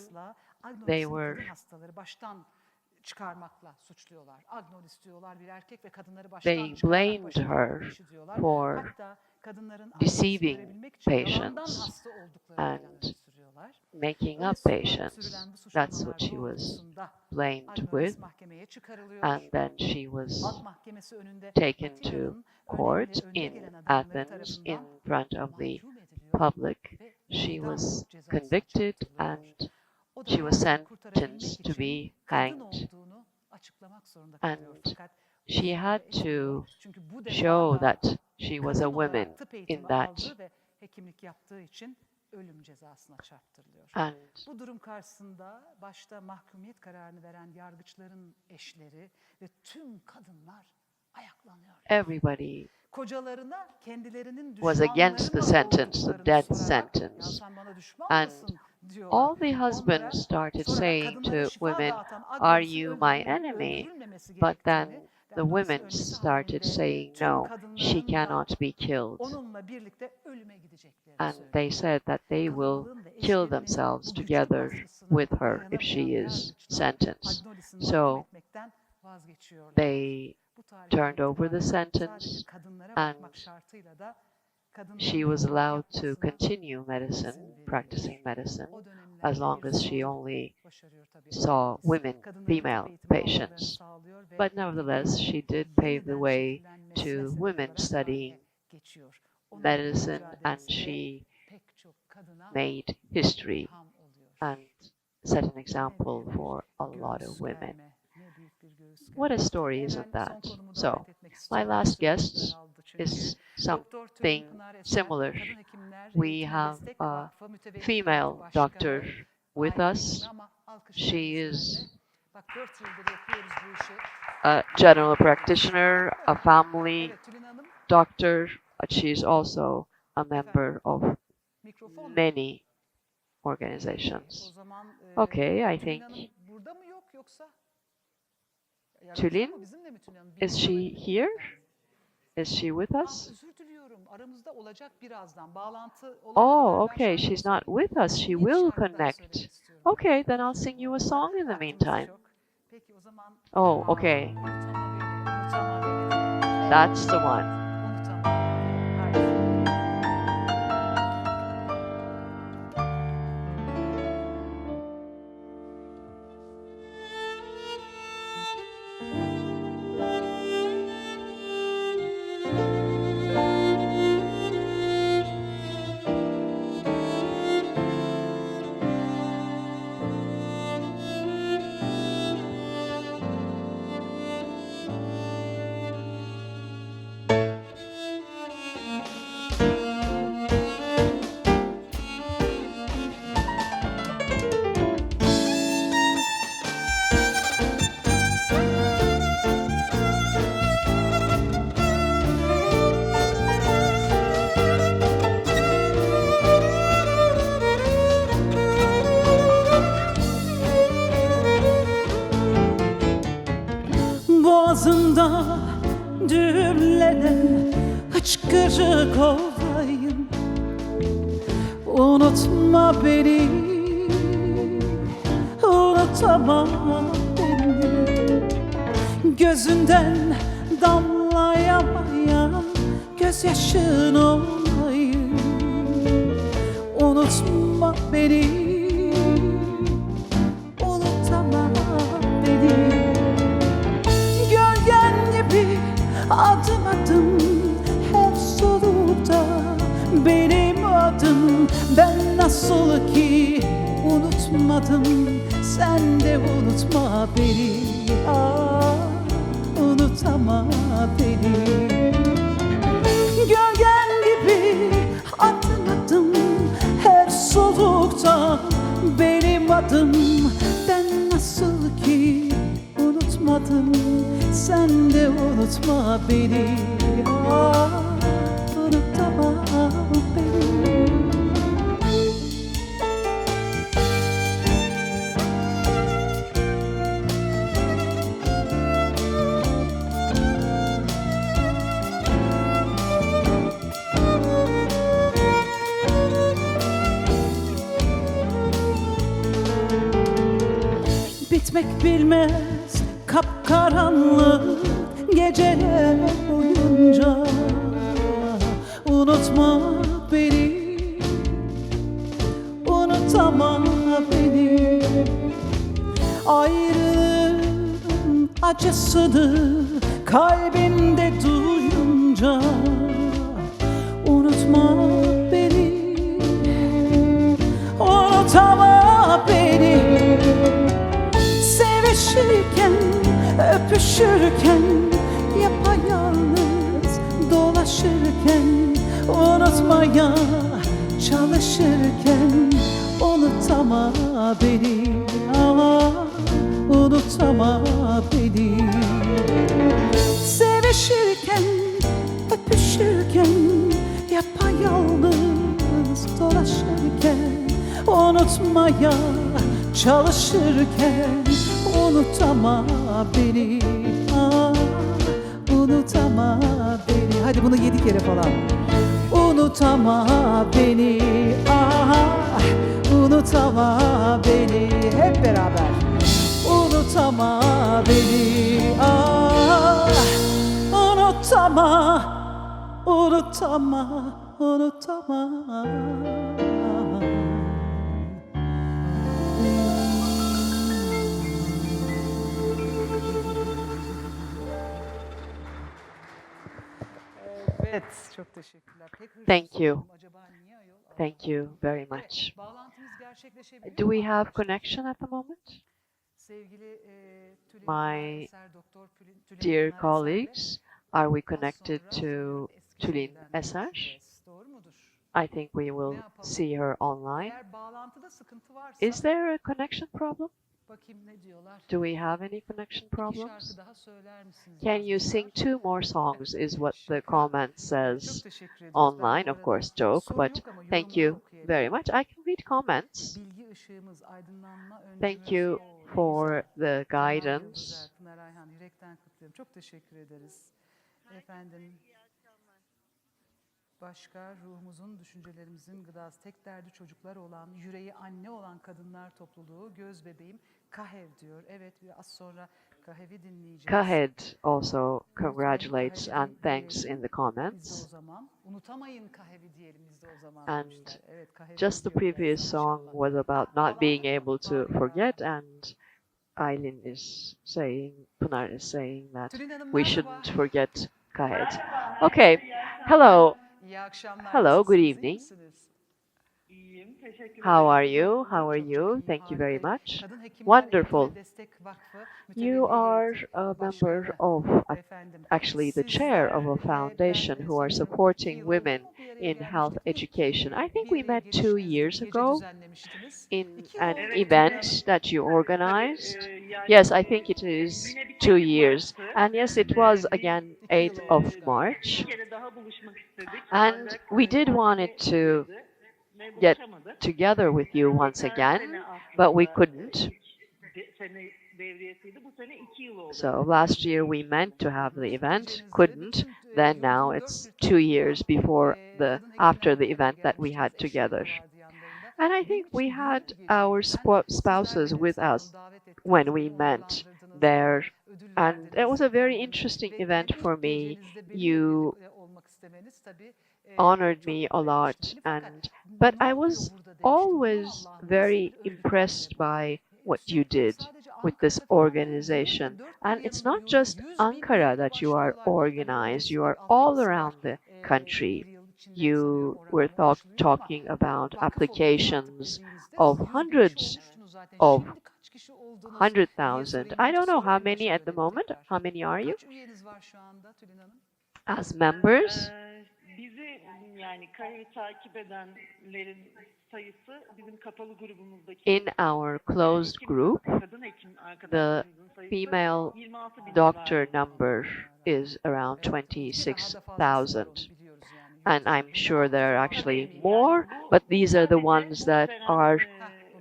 they were they blamed her for deceiving patients and making up patients. That's what she was blamed with. And then she was taken to court in Athens in front of the public. She was convicted and she was sentenced to be hanged. And she had to show that she was a woman in that. And bu durum karşısında başta mahkumiyet kararını veren yargıçların eşleri ve tüm kadınlar ayaklanıyor. Everybody Kocalarına kendilerinin was against the sentence, the death sentence. And all the husbands started saying to women, "Are you my enemy?" But then the women started saying, "No, she cannot be killed." And they said that they will kill themselves together with her if she is sentenced. So they turned over the sentence, and she was allowed to continue medicine, practicing medicine, as long as she only saw women, female patients. But nevertheless, she did pave the way to women studying medicine, and she made history and set an example for a lot of women. What a story, isn't that? So, my last guest is something similar. We have a female doctor with us. She is a general practitioner, a family doctor, but she's also a member of many organizations. Okay, I think Tülin, is she here? Is she with us? Oh, okay, she's not with us. She will connect. Okay, then I'll sing you a song in the meantime. Oh, okay. That's the one. Boğazımda düğümlenen hıçkırık olayım. Unutma beni, unutama beni. Gözünden damlayamayan gözyaşın olayım. Unutma beni, unutama beni. Adım adım her solukta benim adım ben nasıl ki unutmadım, sen de unutma beni. Ah, unutama beni. Gölgen gibi adım adım her solukta benim adım. Ben nasıl ki unutmadım, sen de unutma beni. Ah, unutama beni. Bitmek bilmez kapkaranlık geceler boyunca. Unutma beni, unutama beni. Ayrılığın acısını kalbinde duyunca. Unutma beni, unutama beni. Sevişirken, öpüşürken, yapayalnız dolaşırken, unutmaya çalışırken, unutama beni, ah, unutama beni. Sevişirken, öpüşürken, yapayalnız dolaşırken, unutmaya çalışırken, unutama beni, ah, unutama beni. Hadi bunu 7 kere falan. Unutama beni, ah, unutama beni. Hep beraber. Unutama beni, ah, unutama, unutama, unutama. Evet, çok teşekkürler. Pek hırsız Thank you. oldum. Acaba niye ayol? Thank you very much. Bağlantımız gerçekleşebilir Do mi? we have connection at the moment? Sevgili Tülin, My Eser, Doktor Tülin, dear Pınar colleagues, are we Eser'le connected az sonra to eski Tülin sevgililerden Eser? görüşeceğiz. Doğru mudur? I think we will see her online. Eğer bağlantıda sıkıntı varsa Is there a connection problem? bakayım ne diyorlar. Do we have any connection 2 problems? şarkı daha söyler misiniz? Can you yazmışlar. sing 2 more songs is what the comment says Çok teşekkür ediyoruz. online, Ben bu of arada course, joke, soru but yok ama thank yorumları you very okuyabilirim. much. I can read comments. Bilgi ışığımız, aydınlanma öncümüz. Thank you Oo, ne for güzel. the Kemal guidance. Yıldızlar, Pinar Ayhan, yürekten kutluyorum. Çok teşekkür ederiz. Efendim, başka ruhumuzun, düşüncelerimizin gıdası, tek derdi çocuklar olan, yüreği anne olan kadınlar topluluğu, göz bebeğim, KAHEV diyor. Evet, az sonra KAHEV'i dinleyeceğiz. KAHEV also Unutmayın congratulates KAHEV'i and thanks diyelim. in the Biz de o comments. zaman. Unutamayın KAHEV'i diyelim biz de o zaman And demişler. Evet, KAHEV just the geliyor previous birazdan song inşallah. was about not being able to Harika. forget, and Aylin is saying, Pınar is saying that Tülin Hanım we merhaba. shouldn't forget KAHEV. Okay, hello, İyi akşamlar. hello, good nasılsınız, iyi evening. misiniz? İyiyim, teşekkür How are ederim. you? How are Çok you? iyi, Thank you very harika. much. Kadın Hekimler Wonderful. Eğitim ve Destek Vakfı You Mütevelli are Heyeti a member Başkanı. of, Efendim, actually the chair of a foundation who are supporting women in health education. I think we met 2 years ago in an event that you organized. Yes, I think it is 2 years. And yes, it was again 8th of March. Bir kere daha buluşmak istedik. And we did want it to get together with you once again, but we couldn't. Sene devriyesiydi. Bu sene 2 yıl oldu. So last year we meant to have the event, couldn't. Then now it's 2 years before after the event that we had together. And I think we had our spouses with us when we met there. And it was a very interesting event for me. You honored me a lot, but I was always very impressed by what you did with this organization. And it's not just Ankara that you are organized, you are all around the country. you were talking about applications of hundreds of 100,000. I don't know how many at the moment. How many are you as members? Bizi yani KAHEV'i takip edenlerin sayısı bizim kapalı grubumuzdaki In our closed group, kadın hekim the arkadaşlarımızın sayısı female 26 bin doctor number is around 26,000. And I'm sure there are actually more, but these are the ones that are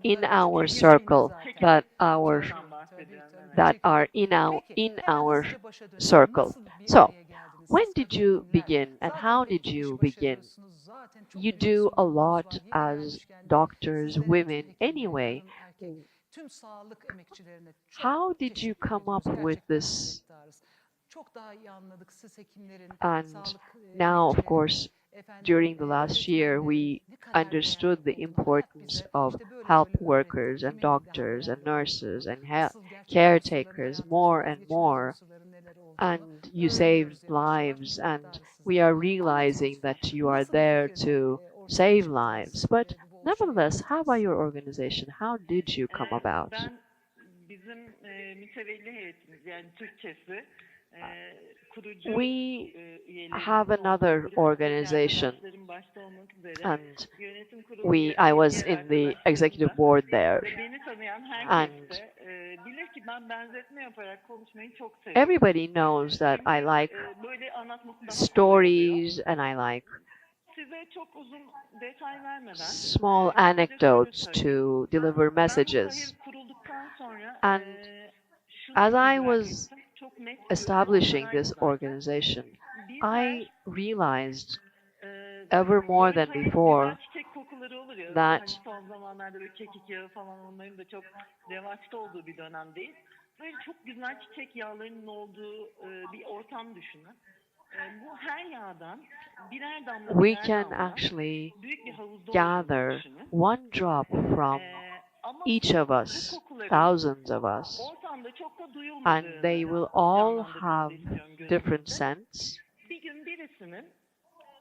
in our circle, that are in our circle. So, when did you begin and how did you begin? You do a lot as doctors, women anyway. How did you come up with this? And now, of course, during the last year, we understood the importance of health workers and doctors and nurses and caretakers more and more. And you saved lives, and we are realizing that you are there to save lives. But nevertheless, how about your organization? How did you come about? Ben bizim mütevelli heyetimiz yani Türkçesi kurucu We üyeleri have another organization, arkadaşlarım başta olmak üzere and yönetim kurulu I was in the executive board there. ve beni tanıyan And herkes de bilir ki ben benzetme yaparak konuşmayı çok seviyorum. everybody knows that I like Böyle anlatması daha kolay oluyor. stories and I like Size çok uzun detay vermeden small anecdotes to deliver messages. KAHEV kurulduktan sonra And şunu as I idrak was ettim, çok net establishing this organization, I realized ever more than before çiçek kokuları olur ya, that hani son zamanlarda böyle kekik yağı falan onların da çok revaçta olduğu bir dönemdeyiz. Böyle çok güzel çiçek yağlarının olduğu bir ortam düşünün. Bu her yağdan birer damla we birer can damla actually büyük bir havuzda gather olduğunu düşünün. one drop from Ama each of bu us, kokuların thousands of us, ortamda çok da and duyulmadığını they will all canlandırmanızı have istiyorum different gözünüzde. scents. Bir gün birisinin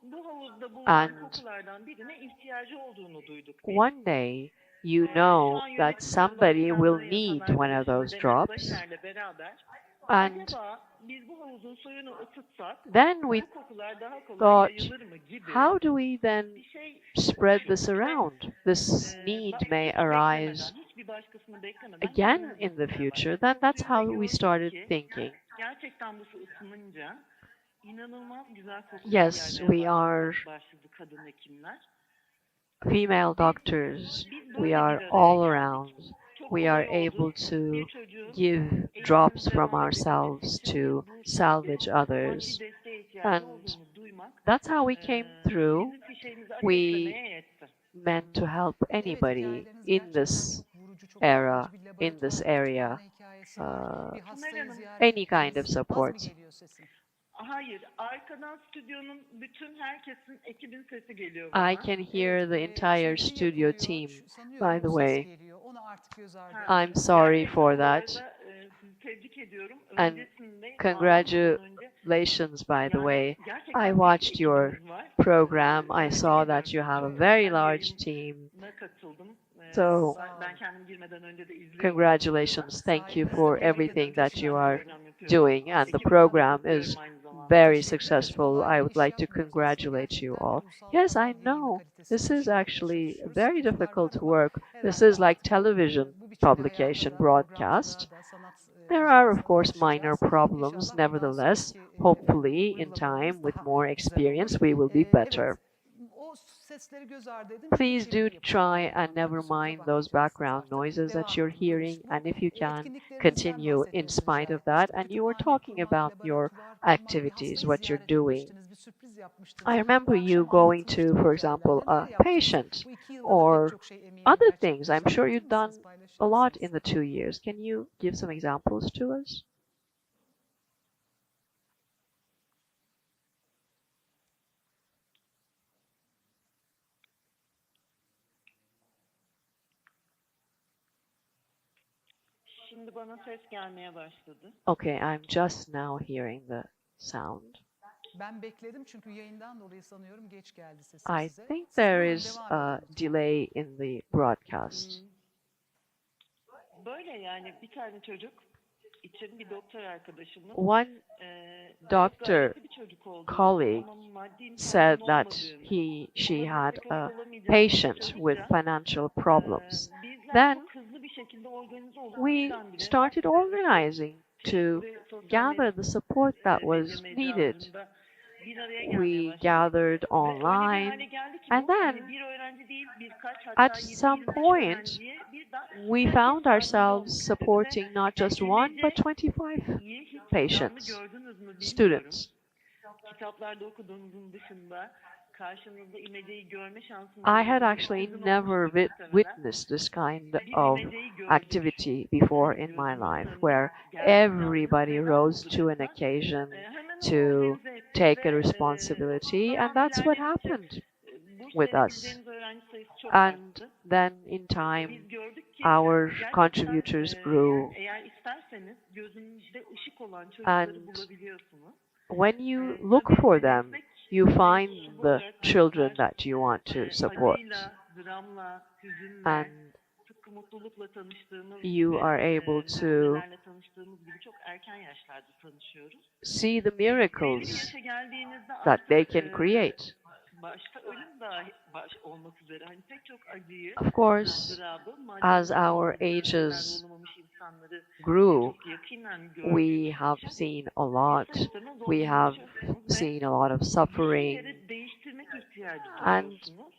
bu havuzda bulunan And kokulardan birine ihtiyacı olduğunu duyduk. one day, you know that somebody will need one of those drops, and biz bu havuzun suyunu ısıtsak then we bu kokular daha kolay thought, yayılır mı gibi how do we then bir şey spread this around? This need may arise hiçbir başkasını beklemeden again in the future. Then that's how we started thinking. gerçekten bu su ısınınca inanılmaz güzel kokular Yes, we are başladı kadın hekimler. female doctors. We are all around. We are able to give drops from ourselves to salvage others. And that's how we came through. We meant to help anybody in this era, in this area, any kind of support. Hayır, arkadan stüdyonun bütün herkesin, ekibin sesi geliyor I bana. can hear the entire studio team, by the way. I'm sorry for that. Sizi tebrik ediyorum. And Öncesinde, congratulations, by the way. I watched your program. I saw that you have a very large team. katıldım. So, Ben kendim girmeden önce de izliyordum. congratulations. Thank you for everything that you are doing. And the program is very successful. I would like to congratulate you all. Yes, I know. This is actually very difficult work. This is like television publication, broadcast. There are, of course, minor problems. Nevertheless, hopefully, in time, with more experience, we will be better. Please do try and never mind those background noises that you're hearing, and if you can, continue in spite of that. And you were talking about your activities, what you're doing. I remember you going to, for example, a patient or other things. I'm sure you've done a lot in the 2 years. Can you give some examples to us? Şimdi bana ses gelmeye başladı. Okay, I'm just now hearing the sound. Ben bekledim çünkü yayından dolayı sanıyorum geç geldi sesim I size. think Siz there buyurun, is devam a edin lütfen. delay in the broadcast. Böyle yani bir tane çocuk için bir doktor arkadaşımın One gayet doctor gayretli bir çocuk olduğunu colleague ama maddi said imkanının that olmadığını, she ona had destek a olamayacağını patient with söyleyince financial problems. bizler Then çok hızlı bir şekilde organize olup we birdenbire started organizing to çeşitli sosyal gather the support that medya was needed. mecralarında bir araya gelmeye We başladık. gathered Ve öyle bir hale online, geldi ki and bu then hani bir öğrenci değil birkaç hatta at some 20-25 point öğrenciye birden we herkes found yardımcı olmak ourselves istedi ve supporting not just one but imece 25 iyi hiç canlı patients, gördünüz mü bilmiyorum. students. Kitaplarda okuduğunuzun dışında karşınızda imeceyi görme şansınız I had olduğu actually sizin never olmuştur muhtemelen. witnessed this kind Bir of imeceyi gördük. activity before in my Gözümüzün life, önünde where gerçekten everybody deprem rose oldu to an resmen. occasion Hemen to onu organize ettik take a ve responsibility, zaman and that's what ilerledikçe happened burs with us. verebileceğimiz öğrenci sayısı çok And arttı. then in time, Biz gördük ki our gerçekten contributors grew. eğer isterseniz gözünüzde ışık olan And çocukları bulabiliyorsunuz. when you look for them, you find the children that you want to support. Acıyla, dramla, hüzünle, And tıpkı mutlulukla tanıştığımız you gibi, are able to mucizelerle tanıştığımız gibi çok erken yaşlarda tanışıyoruz. see the Belli bir miracles yaşa geldiğinizde that artık they can create. başta ölüm dahi olmak üzere hani pek çok acıyı, Of course, ızdırabı, maddi as imkanı our olmayan, ages yeterli olamamış insanları grew, çok yakinen gördüğümüz we have için seen a lot. ister istemez We have olgunlaşıyorsunuz ve seen a lot of bir suffering, şeyleri değiştirmek ihtiyacı and duyuyorsunuz.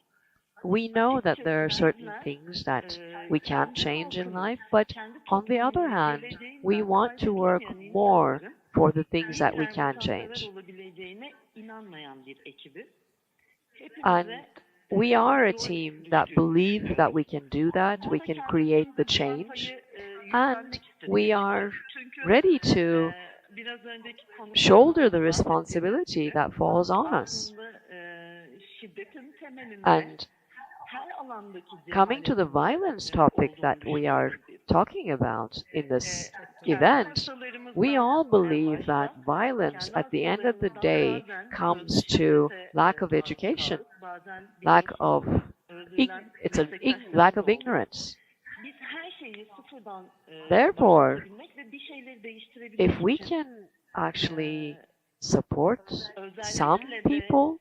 we know that Açıkçası there are certain bizler things that we can't kendi change in halkımız, life, but kendi on the other toplumumuzun hand, we geleceğinden want to work kaygı duymayan more insanların for the things that we yeniden can vatansever change. olabileceğine inanmayan bir ekibiz. And Hepimize we are a zor team that düştüğümüz believe that we can do that, we burada can kendi create the üstümüze biraz change, hani and yüklenmek istedik we are açıkçası. Çünkü ready to biraz önceki shoulder the konuşmamızda responsibility that falls on us. aslında şiddetin temelinde And her alandaki coming to the cehaletin violence topic that we are talking about in this event, we all believe that violence at the end of the day comes to lack of education, lack of lack of ignorance. Biz her şeyi sıfırdan Therefore, başlatabilmek ve bir şeyleri değiştirebilmek if we için can actually support some özellikle de people,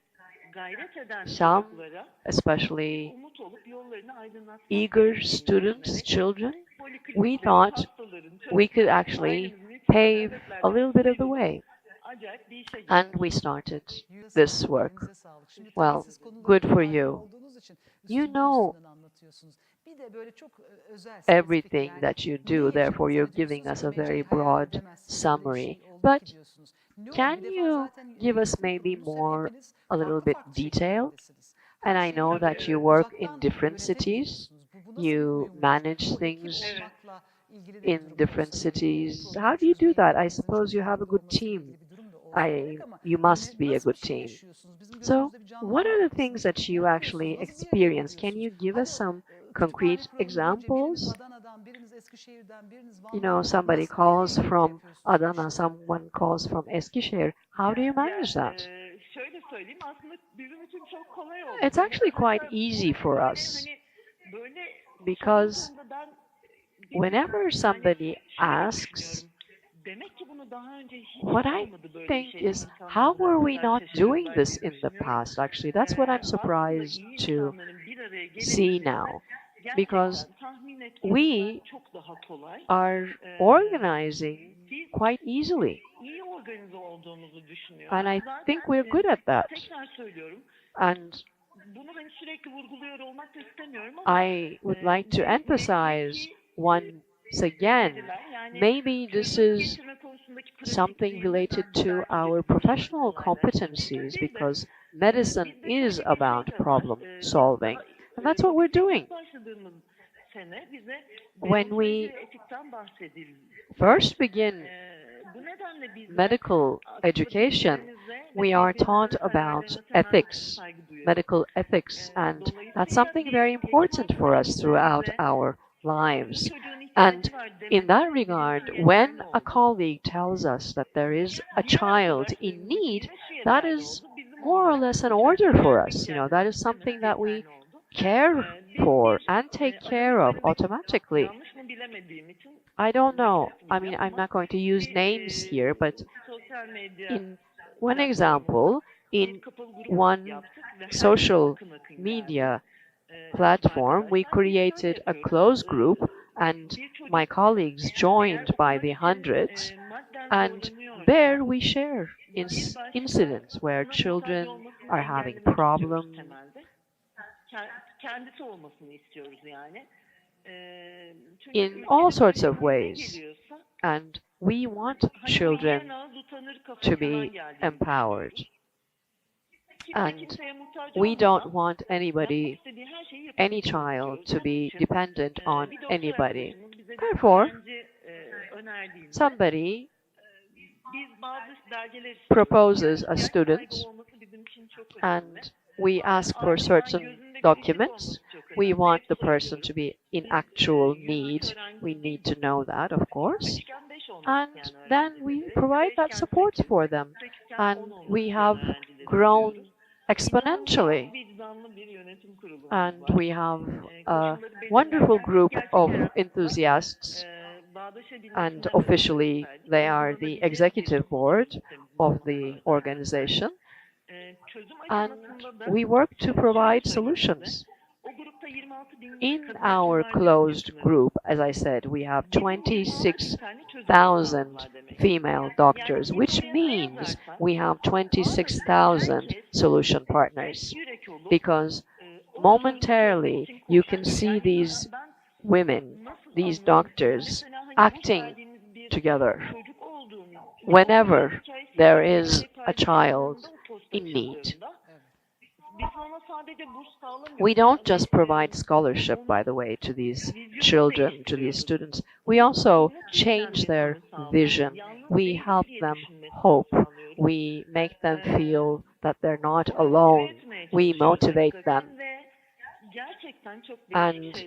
gayret eden some çocuklara especially umut olup yollarını aydınlatmak eager gerektiğini students, düşünerek children, poliklinik we ve thought hastaların, we çocukların, could actually ailemizin büyük pave a sebeplerden little bit of the sıyrılıp way. acayip bir işe And girdik. we started Yüzde this sağlık, work. elinize sağlık. Şimdi Well, tabii siz konuların good for hakim you. olduğunuz için You üstünden know üstünden anlatıyorsunuz. Bir de böyle çok özel, spesifik everything yani that you ne do, yaşadınız therefore you're hani giving diyorsunuz us ki a very imece hayal broad edemezsiniz. Öyle bir summary. şey oldu But ki diyorsunuz. Ne oldu? can Bir defa you zaten give us yönetim maybe kurulunuz hep more, hepiniz a little farklı bit farklı detail? şekillerdesiniz. And Her I know şeyi that you work in uzaktan different cities, yönetebiliyorsunuz. Bu nasıl bir you uyumluluk? manage Bu ekip things olmakla ilgili de bir in durum different olsa gerek. Bu cities. problemi How do you do çözme that? I yeteneğinizin suppose çok you have a farklı good olmasıyla team. ilgili bir durum da olsa gerek ama You must be a nasıl good bir şey team. yaşıyorsunuz? Bizim So, gözümüzde bir what are the things canlandırır that mısınız? you Ne actually yapıyorsunuz? Nasıl bir araya experience? Can you geliyorsunuz? give Hadi us some kütüphane concrete kuralım deyince biriniz examples? Adana'dan, biriniz Eskişehir'den, biriniz You Van'dan know, somebody nasıl calls nereye from yapıyorsunuz bu Adana, işleri? someone calls from Eskişehir. How do you manage that? Şöyle söyleyeyim aslında bizim için çok kolay oldu. It's actually quite Hatta easy for böyle us hani böyle because sorulduğunda ben whenever somebody şöyle asks, düşünüyorum. Demek ki bunu daha önce hiç what I olmadı böyle bir think şey. is, İnsanlar how were we özel not doing şaşırıyorlar this diye in the düşünüyorum. past? Actually, that's what I'm Aslında surprised iyi to insanların bir araya see gelebilmesi now, because gerçekten tahmin ettiğimizden we çok daha kolay. are organizing Biz quite easily, iyi organize olduğumuzu düşünüyorum. and I Zaten think we're good at that. tekrar söylüyorum. And Bunu hani sürekli vurguluyor olmak da istemiyorum ama I would like to emphasize once again, yani maybe this çözüm is getirme konusundaki something related to pratikliğimizden our belki professional olaylar competencies, değil de, because medicine bizde şöyle is bir şey about de var. problem Biz solving, and that's what we're doing. başladığımız sene bize When deontoloji we ve etikten bahsedildi. first begin Bu nedenle biz medical education, we are taught about ethics, medical ethics, and that's something very important for us throughout our lives. And in that regard, when a colleague tells us that there is a child in need, that is more or less an order for us. You know, that is something that we care for and take care of automatically. I don't know. I mean, I'm not going to use names here, but in one example, in one social media platform, we created a closed group and my colleagues joined by the hundreds. And there we share incidents where children are having problems. In all sorts of ways. And we want children to be empowered. And we don't want anybody, any child, to be dependent on anybody. Therefore, somebody proposes a student and we ask for certain documents. We want the person to be in actual need. We need to know that, of course. And then we provide that support for them. And we have grown exponentially. And we have a wonderful group of enthusiasts. And officially, they are the executive board of the organization. And we work to provide solutions. In our closed group, as I said, we have 26,000 female doctors, which means we have 26,000 solution partners. Because momentarily, you can see these women, these doctors, acting together whenever there is a child in need. We don't just provide scholarship, by the way, to these children, to these students. We also change their vision. We help them hope. We make them feel that they're not alone. We motivate them. And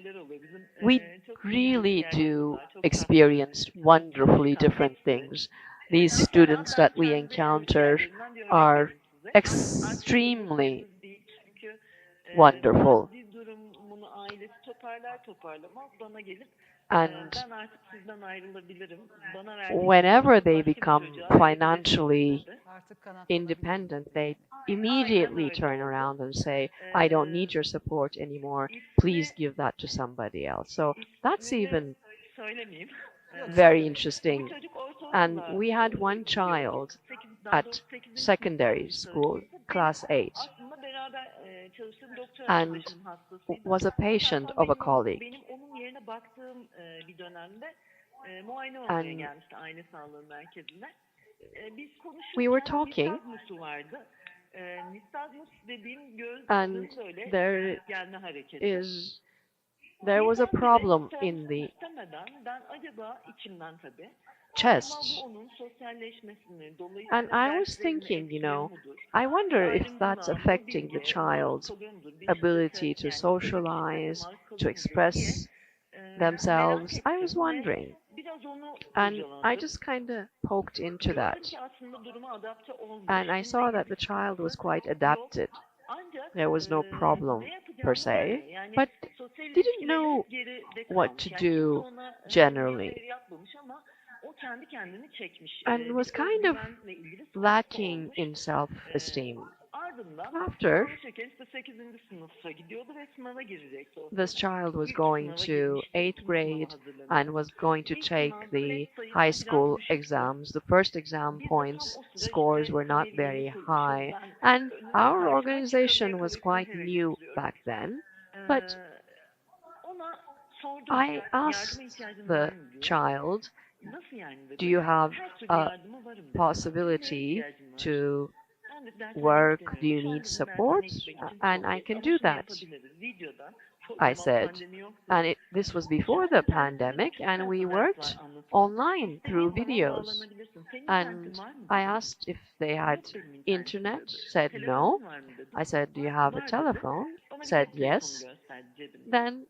we really do experience wonderfully different things. These students that we encounter are extremely wonderful. And whenever they become financially independent, they immediately turn around and say, I don't need your support anymore. Please give that to somebody else. So that's even very interesting. And we had one child at secondary school, class 8, and was a patient of a colleague. And we were talking, and there was a problem in the chest. And I was thinking, you know, I wonder if that's affecting the child's ability to socialize, to express themselves. I was wondering. And I just kind of poked into that. And I saw that the child was quite adapted. There was no problem per se, but didn't know what to do generally. And was kind of lacking in self-esteem. After, this child was going to 8th grade and was going to take the high school exams. The first exam points scores were not very high, and our organization was quite new back then. But I asked the child, do you have a possibility to work? Do you need support? And I can do that, I said. And this was before the pandemic, and we worked online through videos. And I asked if they had internet, said no. I said, do you have a telephone? Said yes. Then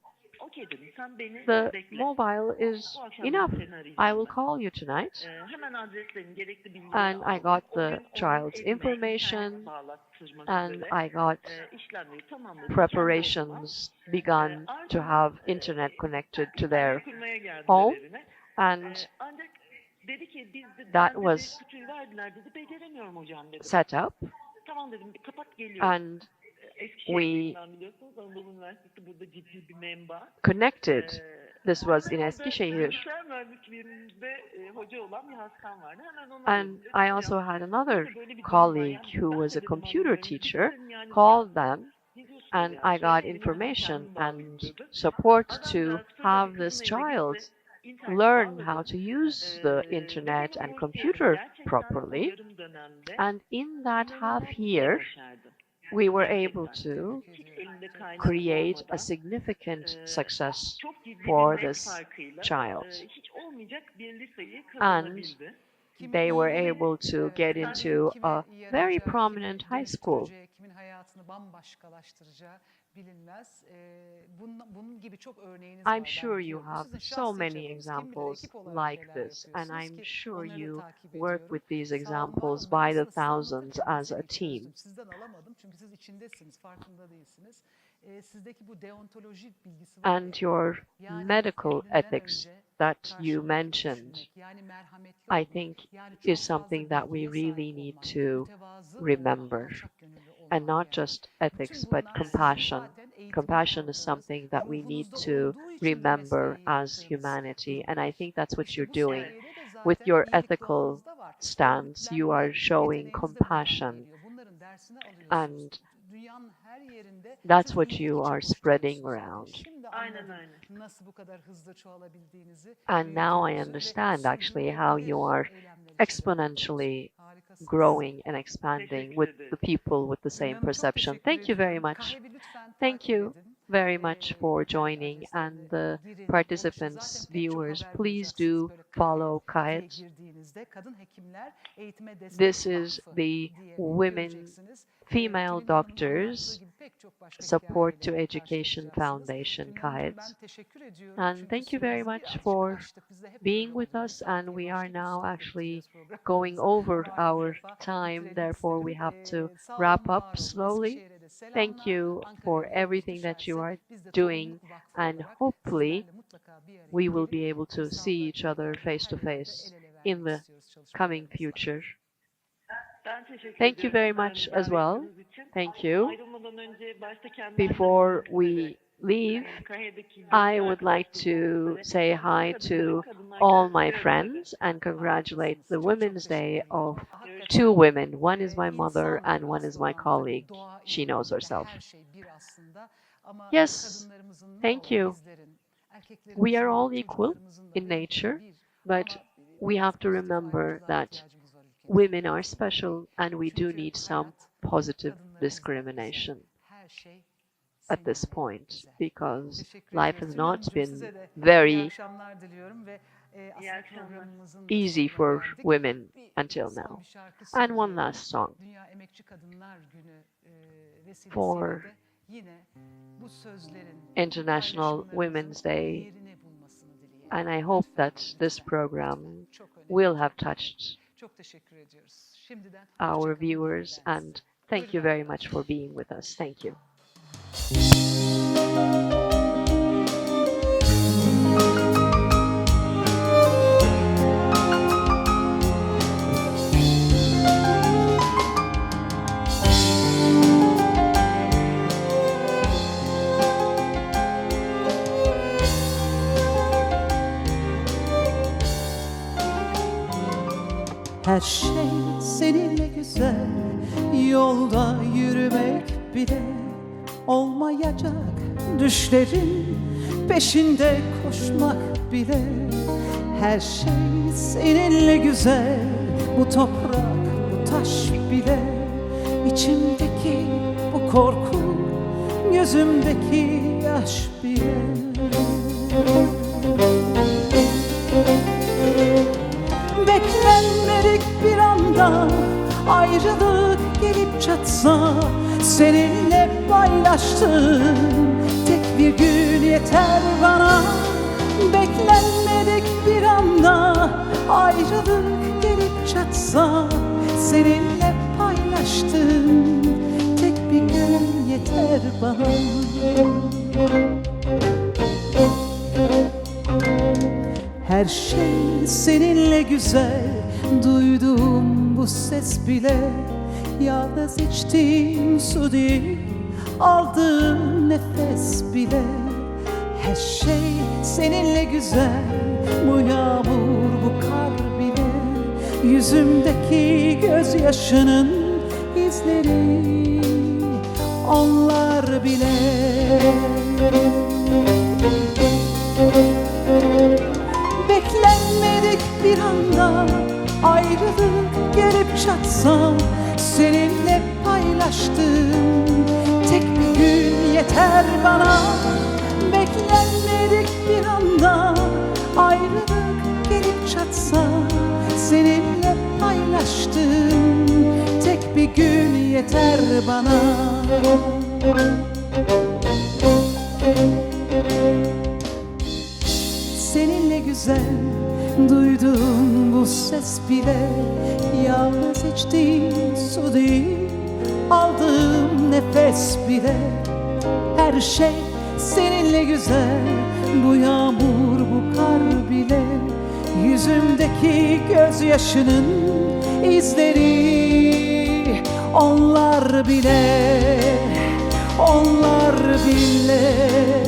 okey dedim. Sen beni The bekle. mobile is Bu akşam enough. seni I arayacağım will ben. call you tonight. Hemen adreslerini, gerekli bilgileri And I aldım. got O the gün onun child's evine information internet bağlattırmak and üzere I got işlemleri tamamladım. preparations begun to have internet connected to their Kurmaya geldiler home. evine. And Ancak dedi ki that ben was dedi, kütüğü verdiler dedi, beceremiyorum hocam dedi. set up. Tamam dedim, kapat geliyorum. And Eskişehir'den biliyorsunuz, Anadolu Üniversitesi burada ciddi bir menba. connected. This was in Orada Eskişehir. bilgisayar mühendisliğinde hoca olan bir hastam vardı. Hemen onu And aradım. I also had another Böyle bir durum var. colleague Yani who ben was a de dedim, computer böyle bir teacher, dedim, yani called them, ne diyorsunuz and ya? I got Söyleyin, information kendim bağlayayım and dedi. support Adam to da have sonra this kızın evine child gitti, internet learn bağladı. how to use the internet and computer Gerçekten o properly. yarım dönemde And in that half inanılmaz bir şey year, başardı. we were able to Hiç elinde kaynak create a olmadan, significant success çok ciddi for bir net this farkıyla, child. hiç olmayacak bir liseyi And kazanabildi. they were able to get into a very prominent high school. Kimin hayatını bambaşkalaştıracağı bilinmez. Bunun gibi çok örneğiniz var. I'm sure you have so many examples like this, and I'm sure you work with these examples by the thousands as a team. Sizden alamadım çünkü siz içindesiniz, farkında değilsiniz. Sizdeki bu deontolojik bilgisi var. And your medical ethics that you mentioned, I think, is something that we really need to remember. And not just ethics, but compassion. Compassion is something that we need to remember as humanity. And I think that's what you're doing. With your ethical stance, you are showing compassion. And that's what you are spreading around. Aynen öyle. And now I understand actually how you are exponentially growing and expanding with the people with the same perception. Thank you very much. Thank you very much for joining, and the participants, viewers, please do follow KAHEV. This is the Women, Female Doctors Support to Education Foundation, KAHEV. And thank you very much for being with us, and we are now actually going over our time, therefore we have to wrap up slowly. Thank you for everything that you are doing, and hopefully we will be able to see each other face to face in the coming future. Thank you very much as well. Thank you. Before we leave, I would like to say hi to all my friends and congratulate the Women's Day of two women. One is my mother and one is my colleague. She knows herself. Yes, thank you. We are all equal in nature, but we have to remember that women are special and we do need some positive discrimination at this point, because life has not been very easy for women until now. And one last song for International Women's Day, and I hope that this program will have touched our viewers, and thank you very much for being with us. Thank you. Her şey seninle güzel, yolda yürümek bile olmayacak. Düşlerin peşinde koşmak bile. Her şey seninle güzel, bu toprak, bu taş bile. İçimdeki bu korku, gözümdeki yaş bile. Beklenmedik bir anda ayrılık gelip çatsa, seninle paylaştığım tek bir gün yeter bana. Beklenmedik bir anda ayrılık gelip çatsa, seninle paylaştığım tek bir gün yeter bana. Her şey seninle güzel, duyduğum bu ses bile yalnız içtiğim su değil, aldığım nefes bile. Her şey seninle güzel, bu yağmur, bu kar bile, yüzümdeki gözyaşının izleri, onlar bile. Beklenmedik bir anda ayrılık gelip çatsa, seninle paylaştığım tek bir gün yeter bana. Beklenmedik bir anda ayrılık gelip çatsa, seninle paylaştığım tek bir gün yeter bana. Seninle güzel, duyduğum bu ses bile yalnız içtiğim su değil, aldığım nefes bile. Her şey seninle güzel, bu yağmur, bu kar bile, yüzümdeki gözyaşının izleri, onlar bile, onlar bile.